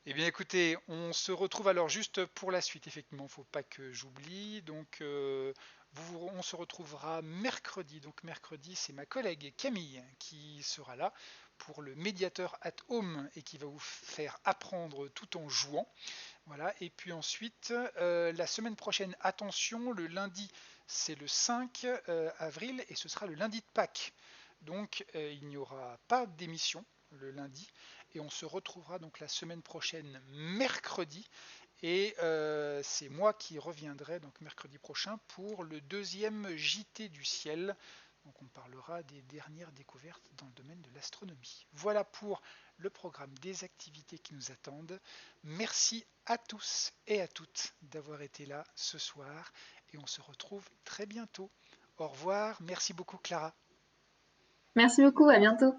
Eh bien, écoutez, on se retrouve alors juste pour la suite. Effectivement, il ne faut pas que j'oublie. Donc, on se retrouvera mercredi. Donc, mercredi, c'est ma collègue Camille qui sera là pour le médiateur at home, et qui va vous faire apprendre tout en jouant. Voilà. Et puis ensuite, la semaine prochaine, attention, le lundi, c'est le 5 avril, et ce sera le lundi de Pâques. Donc, il n'y aura pas d'émission le lundi, et on se retrouvera donc la semaine prochaine mercredi, et c'est moi qui reviendrai donc mercredi prochain pour le deuxième JT du ciel. Donc on parlera des dernières découvertes dans le domaine de l'astronomie. Voilà pour le programme des activités qui nous attendent. Merci à tous et à toutes d'avoir été là ce soir, et on se retrouve très bientôt. Au revoir, merci beaucoup Clara. Merci beaucoup, à bientôt.